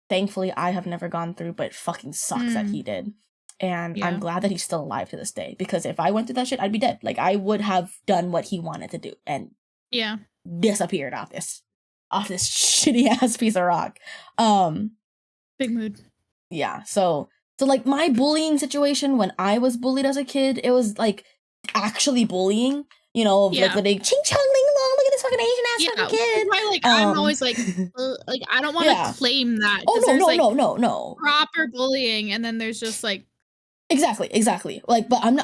thankfully, I have never gone through, but it fucking sucks that he did. And I'm glad that he's still alive to this day. Because if I went through that shit, I'd be dead. Like, I would have done what he wanted to do. And disappeared off this shitty-ass piece of rock. Big mood. Yeah, so, like, my bullying situation when I was bullied as a kid, it was, like, actually bullying. You know, like, the big ching chong ling long, look at this fucking Asian ass fucking kid. Why, like, I'm always like I don't want to claim that. Oh, no. Proper bullying, and then there's just, like, Exactly. Like, but I'm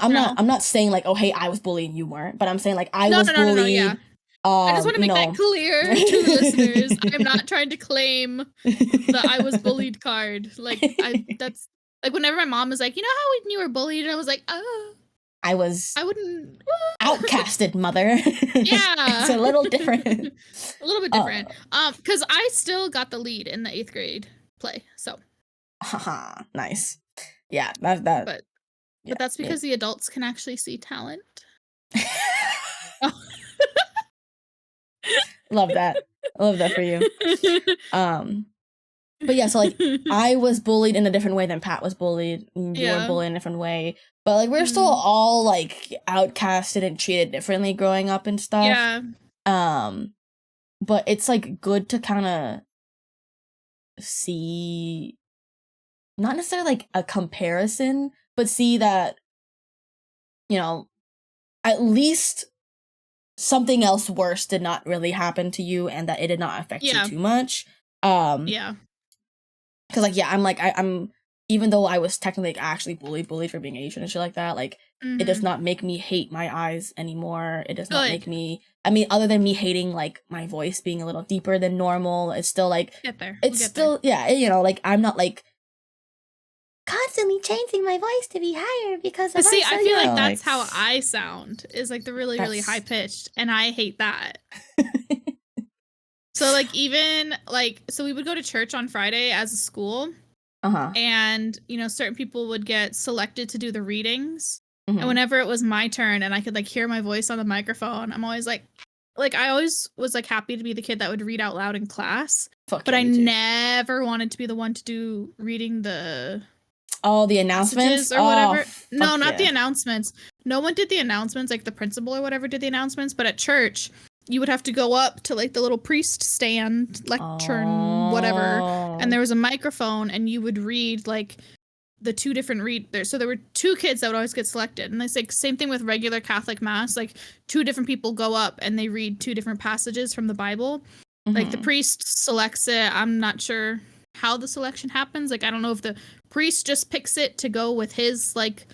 not saying, like, oh, hey, I was bullied and you weren't. But I'm saying, like, I was bullied. I just want to make that clear to the listeners. I'm not trying to claim that I was bullied card. Like, that's, like, whenever my mom was like, you know how when you were bullied? And I was like, oh. I wouldn't. Outcasted, mother. It's a little different. A little bit different. Because I still got the lead in the 8th grade play, so. Haha, nice. Yeah, But that's because the adults can actually see talent. Love that. I love that for you. But yeah, so, like, I was bullied in a different way than Pat was bullied. You were bullied in a different way. But, like, we're still all, like, outcasted and treated differently growing up and stuff. Yeah. But it's, like, good to kind of see, not necessarily, like, a comparison, but see that, you know, at least something else worse did not really happen to you and that it did not affect you too much. Because, like, I'm even though I was technically like, actually bullied for being Asian and shit like that, like it does not make me hate my eyes anymore. It does not make me, I mean, other than me hating like my voice being a little deeper than normal, it's still like it's still yeah, you know, like I'm not like constantly changing my voice to be higher because of see, I feel like that's how I sound, is like the really, really high pitched, and I hate that. So like even like, so we would go to church on Friday as a school, and you know, certain people would get selected to do the readings, and whenever it was my turn and I could like hear my voice on the microphone, I'm always like I always was like happy to be the kid that would read out loud in class, but I never wanted to be the one to do reading the the announcements or whatever. No, not the announcements. No one did the announcements, like the principal or whatever did the announcements, but at church you would have to go up to like the little priest stand, lectern, whatever, and there was a microphone and you would read like the two different readers. So there were two kids that would always get selected, and it's like same thing with regular Catholic mass, like two different people go up and they read two different passages from the Bible. Like the priest selects it. I'm not sure how the selection happens. Like I don't know if the priest just picks it to go with his like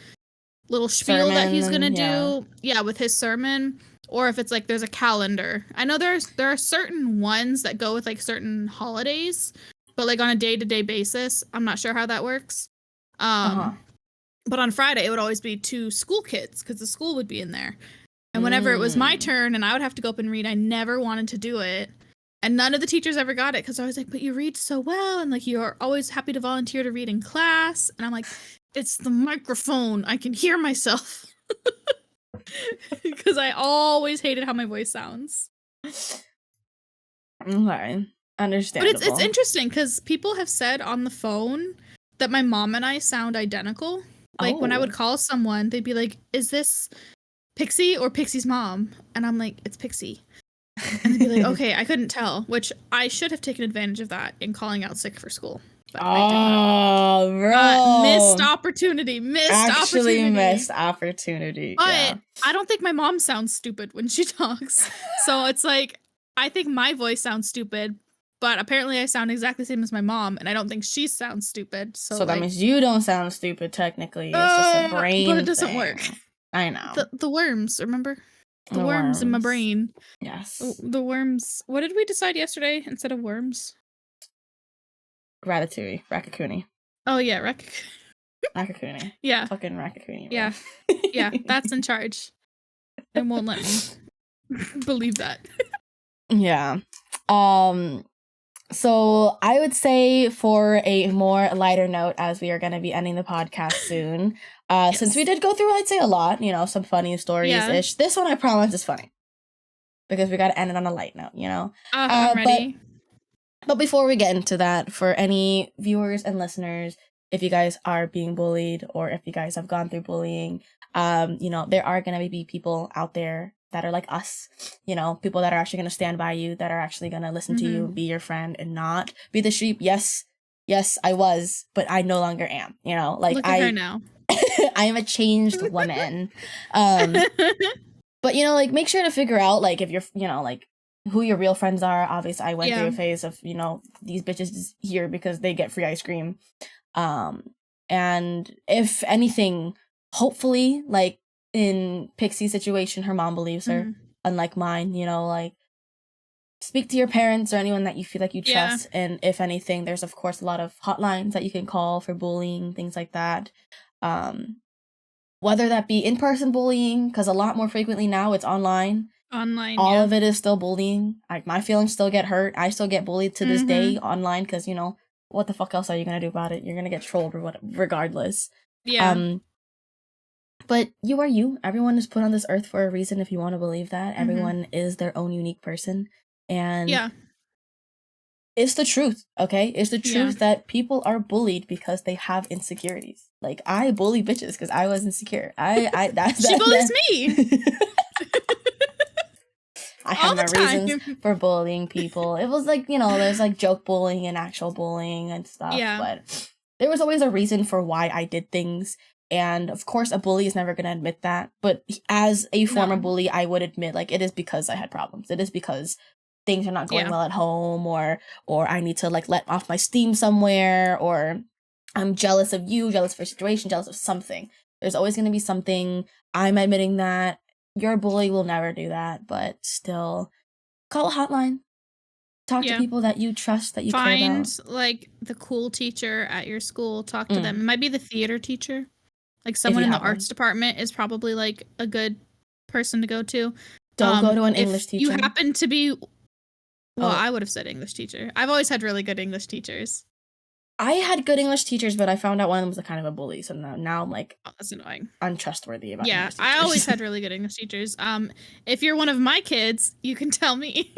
little spiel that he's gonna do with his sermon, or if it's like there's a calendar. I know there are certain ones that go with like certain holidays, but like on a day-to-day basis, I'm not sure how that works. But on Friday it would always be two school kids because the school would be in there, and whenever it was my turn and I would have to go up and read, I never wanted to do it. And none of the teachers ever got it because I was like, but you read so well, and like you're always happy to volunteer to read in class. And I'm like, it's the microphone. I can hear myself. Because I always hated how my voice sounds. Okay, understandable. But it's interesting because people have said on the phone that my mom and I sound identical. Like when I would call someone, they'd be like, is this Pixie or Pixie's mom? And I'm like, it's Pixie. And they'd be like, okay, I couldn't tell, which I should have taken advantage of that in calling out sick for school. But I did not. Bro. Missed opportunity. Missed opportunity. But I don't think my mom sounds stupid when she talks. So it's like, I think my voice sounds stupid, but apparently I sound exactly the same as my mom, and I don't think she sounds stupid. So that means you don't sound stupid, technically. It's just a brain But it doesn't thing. work. I know. The worms, remember? The worms in my brain. Yes. The worms. What did we decide yesterday instead of worms? Ratatouille. Raccacoonie. Oh, yeah. Raccacoonie. Yeah. Fucking Raccacoonie. Yeah. Yeah, that's in charge. And won't let me believe that. Yeah. So I would say for a more lighter note, as we are going to be ending the podcast soon, since we did go through, I'd say a lot, you know, some funny stories-ish. This one I promise is funny because we got to end it on a light note, you know. I'm ready. But before we get into that, for any viewers and listeners, if you guys are being bullied or if you guys have gone through bullying, you know, there are going to be people out there that are like us, you know, people that are actually going to stand by you, that are actually going to listen to you, be your friend, and not be the sheep. Yes, I was, but I no longer am, you know, like look at her now. I am a changed woman. But, you know, like, make sure to figure out, like, if you're, you know, like, who your real friends are. Obviously, I went through a phase of, you know, these bitches here because they get free ice cream. And if anything, hopefully, like, in Pixie's situation, her mom believes her, unlike mine, you know, like, speak to your parents or anyone that you feel like you trust. And if anything, there's, of course, a lot of hotlines that you can call for bullying, things like that. Whether that be in-person bullying, because a lot more frequently now it's online. All of it is still bullying. Like, my feelings still get hurt. I still get bullied to this day online because, you know, what the fuck else are you going to do about it? You're going to get trolled or what, regardless. Yeah. But you are you. Everyone is put on this earth for a reason, if you want to believe that. Everyone is their own unique person. And it's the truth, okay? It's the truth that people are bullied because they have insecurities. Like, I bully bitches because I was insecure. She bullies me. I have my reasons for bullying people. It was like, you know, there's like joke bullying and actual bullying and stuff. Yeah. But there was always a reason for why I did things. And of course, a bully is never going to admit that. But as a former bully, I would admit, like, it is because I had problems. It is because things are not going well at home, or I need to, like, let off my steam somewhere, or I'm jealous of you, jealous of your situation, jealous of something. There's always going to be something. I'm admitting that. Your bully will never do that, but still, call a hotline. Talk to people that you trust, that you care about. Find, like, the cool teacher at your school. Talk to them. It might be the theater teacher. Like, someone in the arts department is probably, like, a good person to go to. Don't go to an English teacher. You happen to be... Well, I would have said English teacher. I've always had really good English teachers. I had good English teachers, but I found out one of them was a kind of a bully. So now I'm like, that's annoying. Untrustworthy about English teachers. I always had really good English teachers. If you're one of my kids, you can tell me.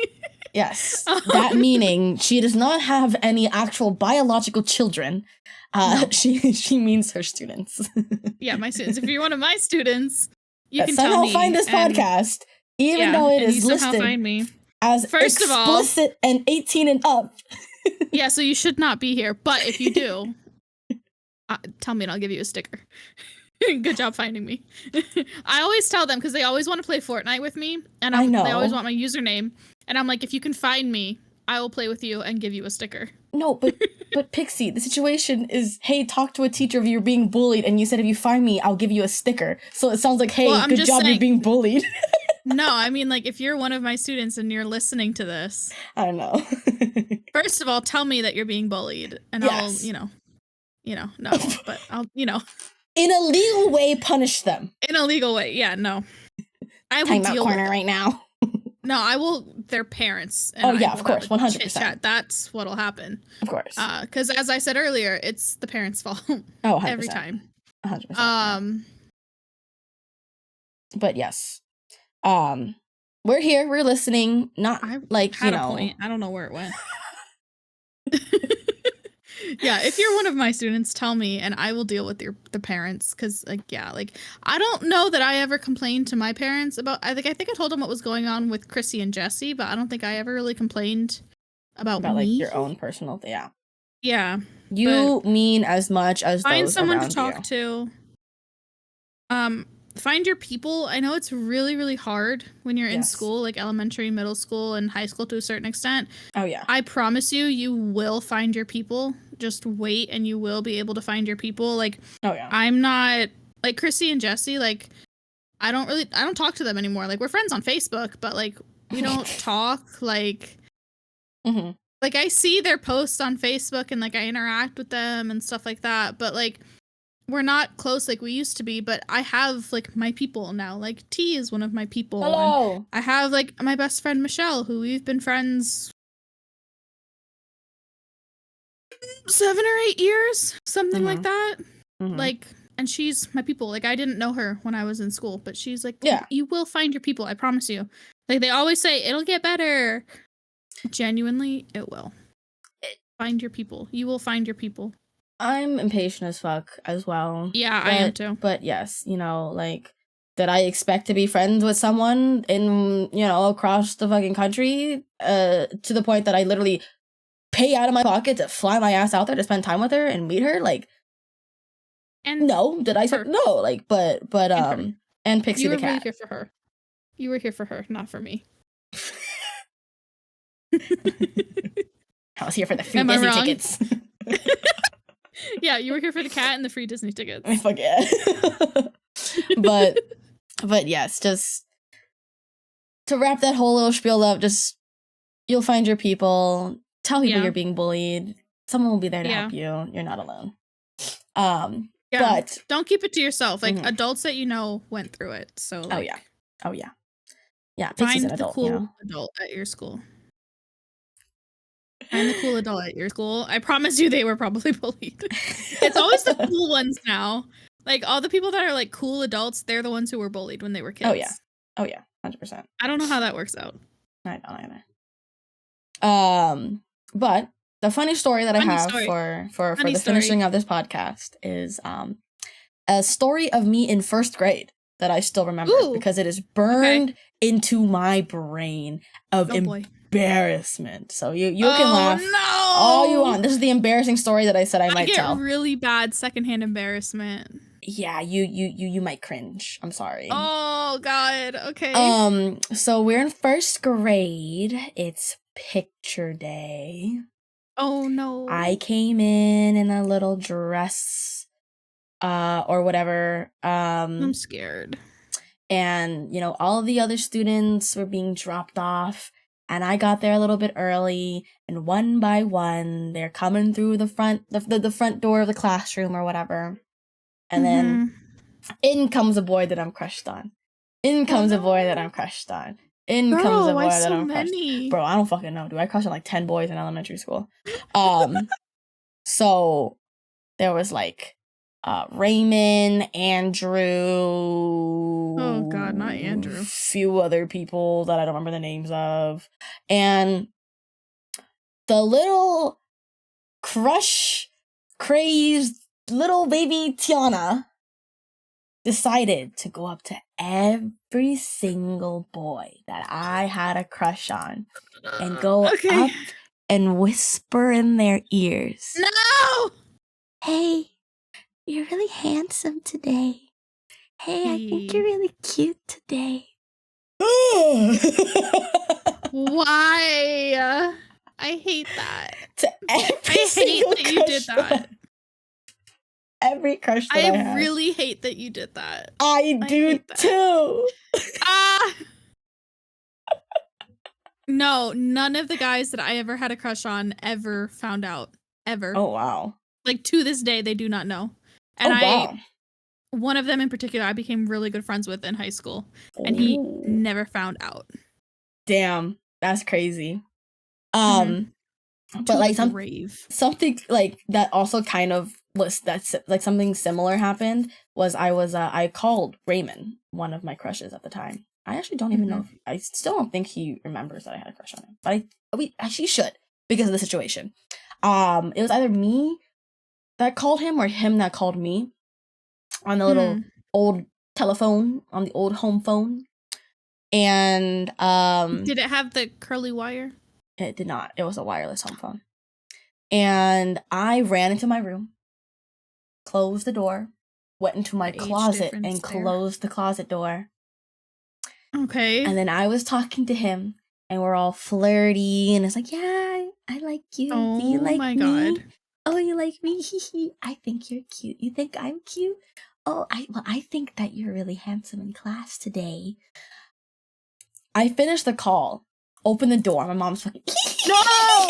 Yes, that meaning she does not have any actual biological children. No. She means her students. Yeah, my students. If you're one of my students, you can tell me. Somehow find this podcast, even though it is listed find me. As first explicit of all, and 18 and up. Yeah, so you should not be here. But if you do, tell me and I'll give you a sticker. Good job finding me. I always tell them because they always want to play Fortnite with me, and they always want my username. And I'm like, if you can find me, I will play with you and give you a sticker. No, but Pixie, the situation is, hey, talk to a teacher if you're being bullied, and you said if you find me, I'll give you a sticker. So it sounds like, hey, good job, you're being bullied. No, I mean, like, if you're one of my students and you're listening to this, I don't know. First of all, tell me that you're being bullied, and I'll, no, but I'll, in a legal way, punish them. In a legal way, yeah, no. I will deal with it right now. No, I will. Their parents. And of course, 100%. That's what'll happen. Of course. Because as I said earlier, it's the parents' fault. Oh, 100%. Every time. 100%. But yes, we're here. We're listening. Not like a point. I don't know where it went. Yeah, if you're one of my students, tell me, and I will deal with the parents. Because, I don't know that I ever complained to my parents about. I think I told them what was going on with Chrissy and Jesse, but I don't think I ever really complained about me. Like your own personal thing. Yeah. Yeah. You mean as much as find those someone around to talk to. Find your people. I know it's really, really hard when you're in school, like elementary, middle school, and high school to a certain extent. Oh, yeah. I promise you will find your people. Just wait and you will be able to find your people. Like, oh, yeah. I'm not, like, Chrissy and Jesse, like, I don't talk to them anymore. Like, we're friends on Facebook, but, like, we don't talk, like, like, I see their posts on Facebook and, like, I interact with them and stuff like that, but, like, we're not close like we used to be, but I have, like, my people now. Like, T is one of my people. Hello. And I have, like, my best friend, Michelle, who we've been friends 7 or 8 years, something like that. Like, and she's my people. Like, I didn't know her when I was in school, but she's like, you will find your people. I promise you. Like, they always say, it'll get better. Genuinely, it will. Find your people. You will find your people. I'm impatient as fuck as well. Yeah, I am too. But yes, like, did I expect to be friends with someone in, across the fucking country to the point that I literally pay out of my pocket to fly my ass out there to spend time with her and meet her? Like, and no, did I say no? Like, but and Pixie the cat. You were really here for her. You were here for her, not for me. I was here for the free Disney tickets. Yeah, you were here for the cat and the free Disney tickets. I fuck yeah. but yes, just to wrap that whole little spiel up, just you'll find your people. Tell people you're being bullied. Someone will be there to help you. You're not alone. But don't keep it to yourself. Like, adults that went through it. So like, oh yeah. Find an adult, the cool adult at your school. Find the cool adult at your school. I promise you they were probably bullied. It's always the cool ones now. Like, all the people that are, like, cool adults, they're the ones who were bullied when they were kids. Oh, yeah. 100%. I don't know how that works out. I don't either. But the funny story that I have for the finishing of this podcast is a story of me in first grade that I still remember because it is burned into my brain of embarrassment. So you can laugh all you want. This is the embarrassing story that I said I might tell. I get really bad secondhand embarrassment. Yeah, you might cringe. I'm sorry. Oh God. Okay. So we're in first grade. It's picture day. Oh no. I came in a little dress or whatever. I'm scared. And, all of the other students were being dropped off. And I got there a little bit early. And one by one, they're coming through the front door of the classroom or whatever. And then in comes a boy that I'm crushed on. In comes a boy that I'm crushed on. In comes a boy that I'm crushed on. Bro, I don't fucking know, dude. I crushed on like 10 boys in elementary school. So there was like Raymond, Andrew. Oh God, not Andrew. A few other people that I don't remember the names of. And the little crush crazed little baby Tiana decided to go up to every single boy that I had a crush on and go up and whisper in their ears. No! Hey, you're really handsome today. Hey, I think you're really cute today. Why? I hate that. I hate that you did that. Every crush that I had. I really hate that you did that. I do too. No, none of the guys that I ever had a crush on ever found out. Ever. Oh, wow. Like, to this day, they do not know. And one of them in particular, I became really good friends with in high school. And he never found out. Damn. That's crazy. But like something like that also kind of was that's like something similar happened was I called Raymond, one of my crushes at the time. I actually don't even know I still don't think he remembers that I had a crush on him. But she should because of the situation. It was either me that called him or him that called me on the little old telephone, on the old home phone. And did it have the curly wire? It did not. It was a wireless home phone. And I ran into my room, closed the door, went into my closet and closed the closet door. Okay. And then I was talking to him and we're all flirty and it's like, yeah, I like you. Oh, do you like my me? God. Oh, you like me? I think you're cute. You think I'm cute? Oh, I think that you're really handsome in class today. I finished the call, opened the door. My mom's fucking no.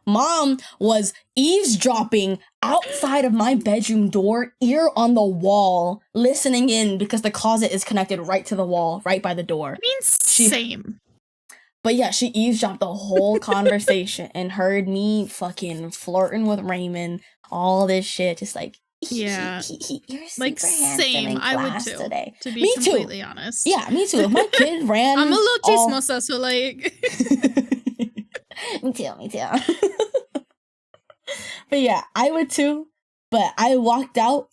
Mom was eavesdropping outside of my bedroom door, ear on the wall, listening in because the closet is connected right to the wall, right by the door. Same. But yeah, she eavesdropped the whole conversation and heard me fucking flirting with Raymond, all this shit, just like, yeah, you're super like handsome same. in class I would too, today. To be completely honest. Yeah, me too. If my kid ran, I'm a little chismosa, so like. Me too. But yeah, I would too. But I walked out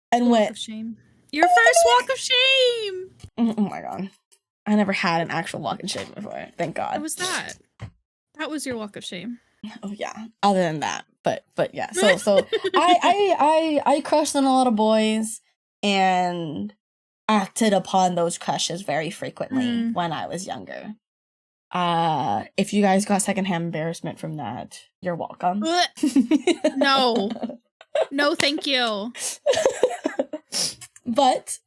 and went. Of shame. Your first walk of shame. Oh my God. I never had an actual walk of shame before. Thank God. What was that? That was your walk of shame. Oh yeah. Other than that, but yeah. So I crushed on a lot of boys and acted upon those crushes very frequently when I was younger. If you guys got secondhand embarrassment from that, you're welcome. No, thank you. But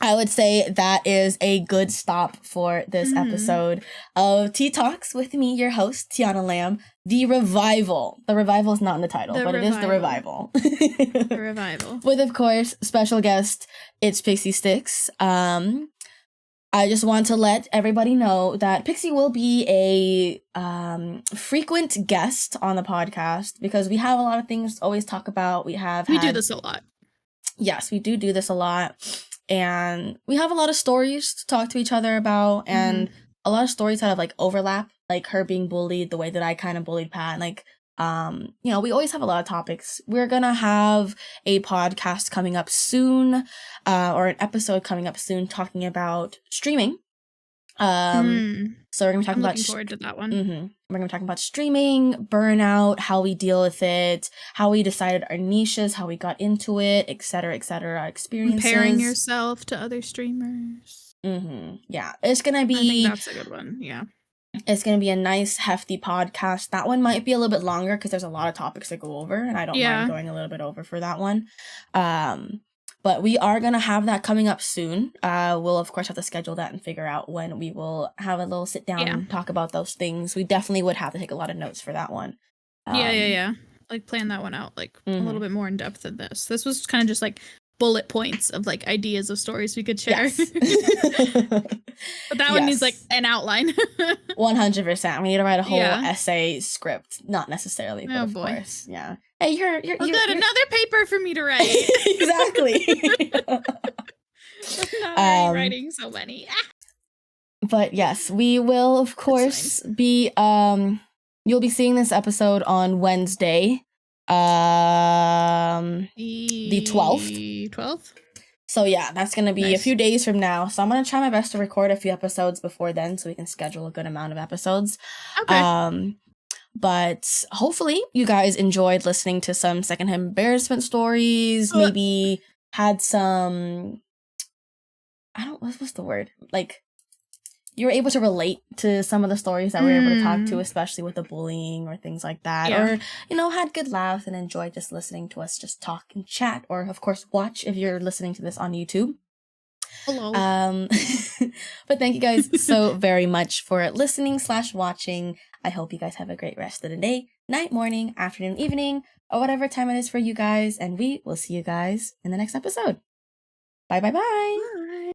I would say that is a good stop for this episode of Tea Talks with me, your host, Teaonalamb. The Revival. The Revival is not in the title, but it is The Revival. The Revival. With, of course, special guest, itsPixieStix. I just want to let everybody know that Pixie will be a frequent guest on the podcast because we have a lot of things to always talk about. We do this a lot. Yes, we do this a lot. And we have a lot of stories to talk to each other about and a lot of stories that have like overlap, like her being bullied the way that I kind of bullied Pat. Like, we always have a lot of topics. We're going to have a podcast coming up soon, or an episode coming up soon talking about streaming. So we're going to be talking about... looking forward to that one. We're going to be talking about streaming, burnout, how we deal with it, how we decided our niches, how we got into it, etc., experiences. Comparing yourself to other streamers. Yeah, it's going to be... I think that's a good one, yeah. It's going to be a nice, hefty podcast. That one might be a little bit longer because there's a lot of topics to go over, and I don't mind going a little bit over for that one. But we are going to have that coming up soon. We'll, of course, have to schedule that and figure out when we will have a little sit down and talk about those things. We definitely would have to take a lot of notes for that one. Yeah. Like, plan that one out, like, a little bit more in depth than this. This was kind of just, like, bullet points of, like, ideas of stories we could share. Yes. But that one needs, like, an outline. 100%. We need to write a whole essay script. Not necessarily, but of course. Yeah. Hey, you're got another paper for me to write. Exactly. I'm not already writing so many. But yes, we will, of course, be... You'll be seeing this episode on Wednesday, the 12th. 12th? So yeah, that's going to be a few days from now. So I'm going to try my best to record a few episodes before then so we can schedule a good amount of episodes. Okay. But hopefully you guys enjoyed listening to some secondhand embarrassment stories, maybe had some, what's the word? Like, you were able to relate to some of the stories that we were able to talk to, especially with the bullying or things like that. Or, had good laughs and enjoyed just listening to us just talk and chat. Or, of course, watch if you're listening to this on YouTube. Hello. But thank you guys so very much for listening/watching. I hope you guys have a great rest of the day, night, morning, afternoon, evening, or whatever time it is for you guys. And we will see you guys in the next episode. Bye. Bye.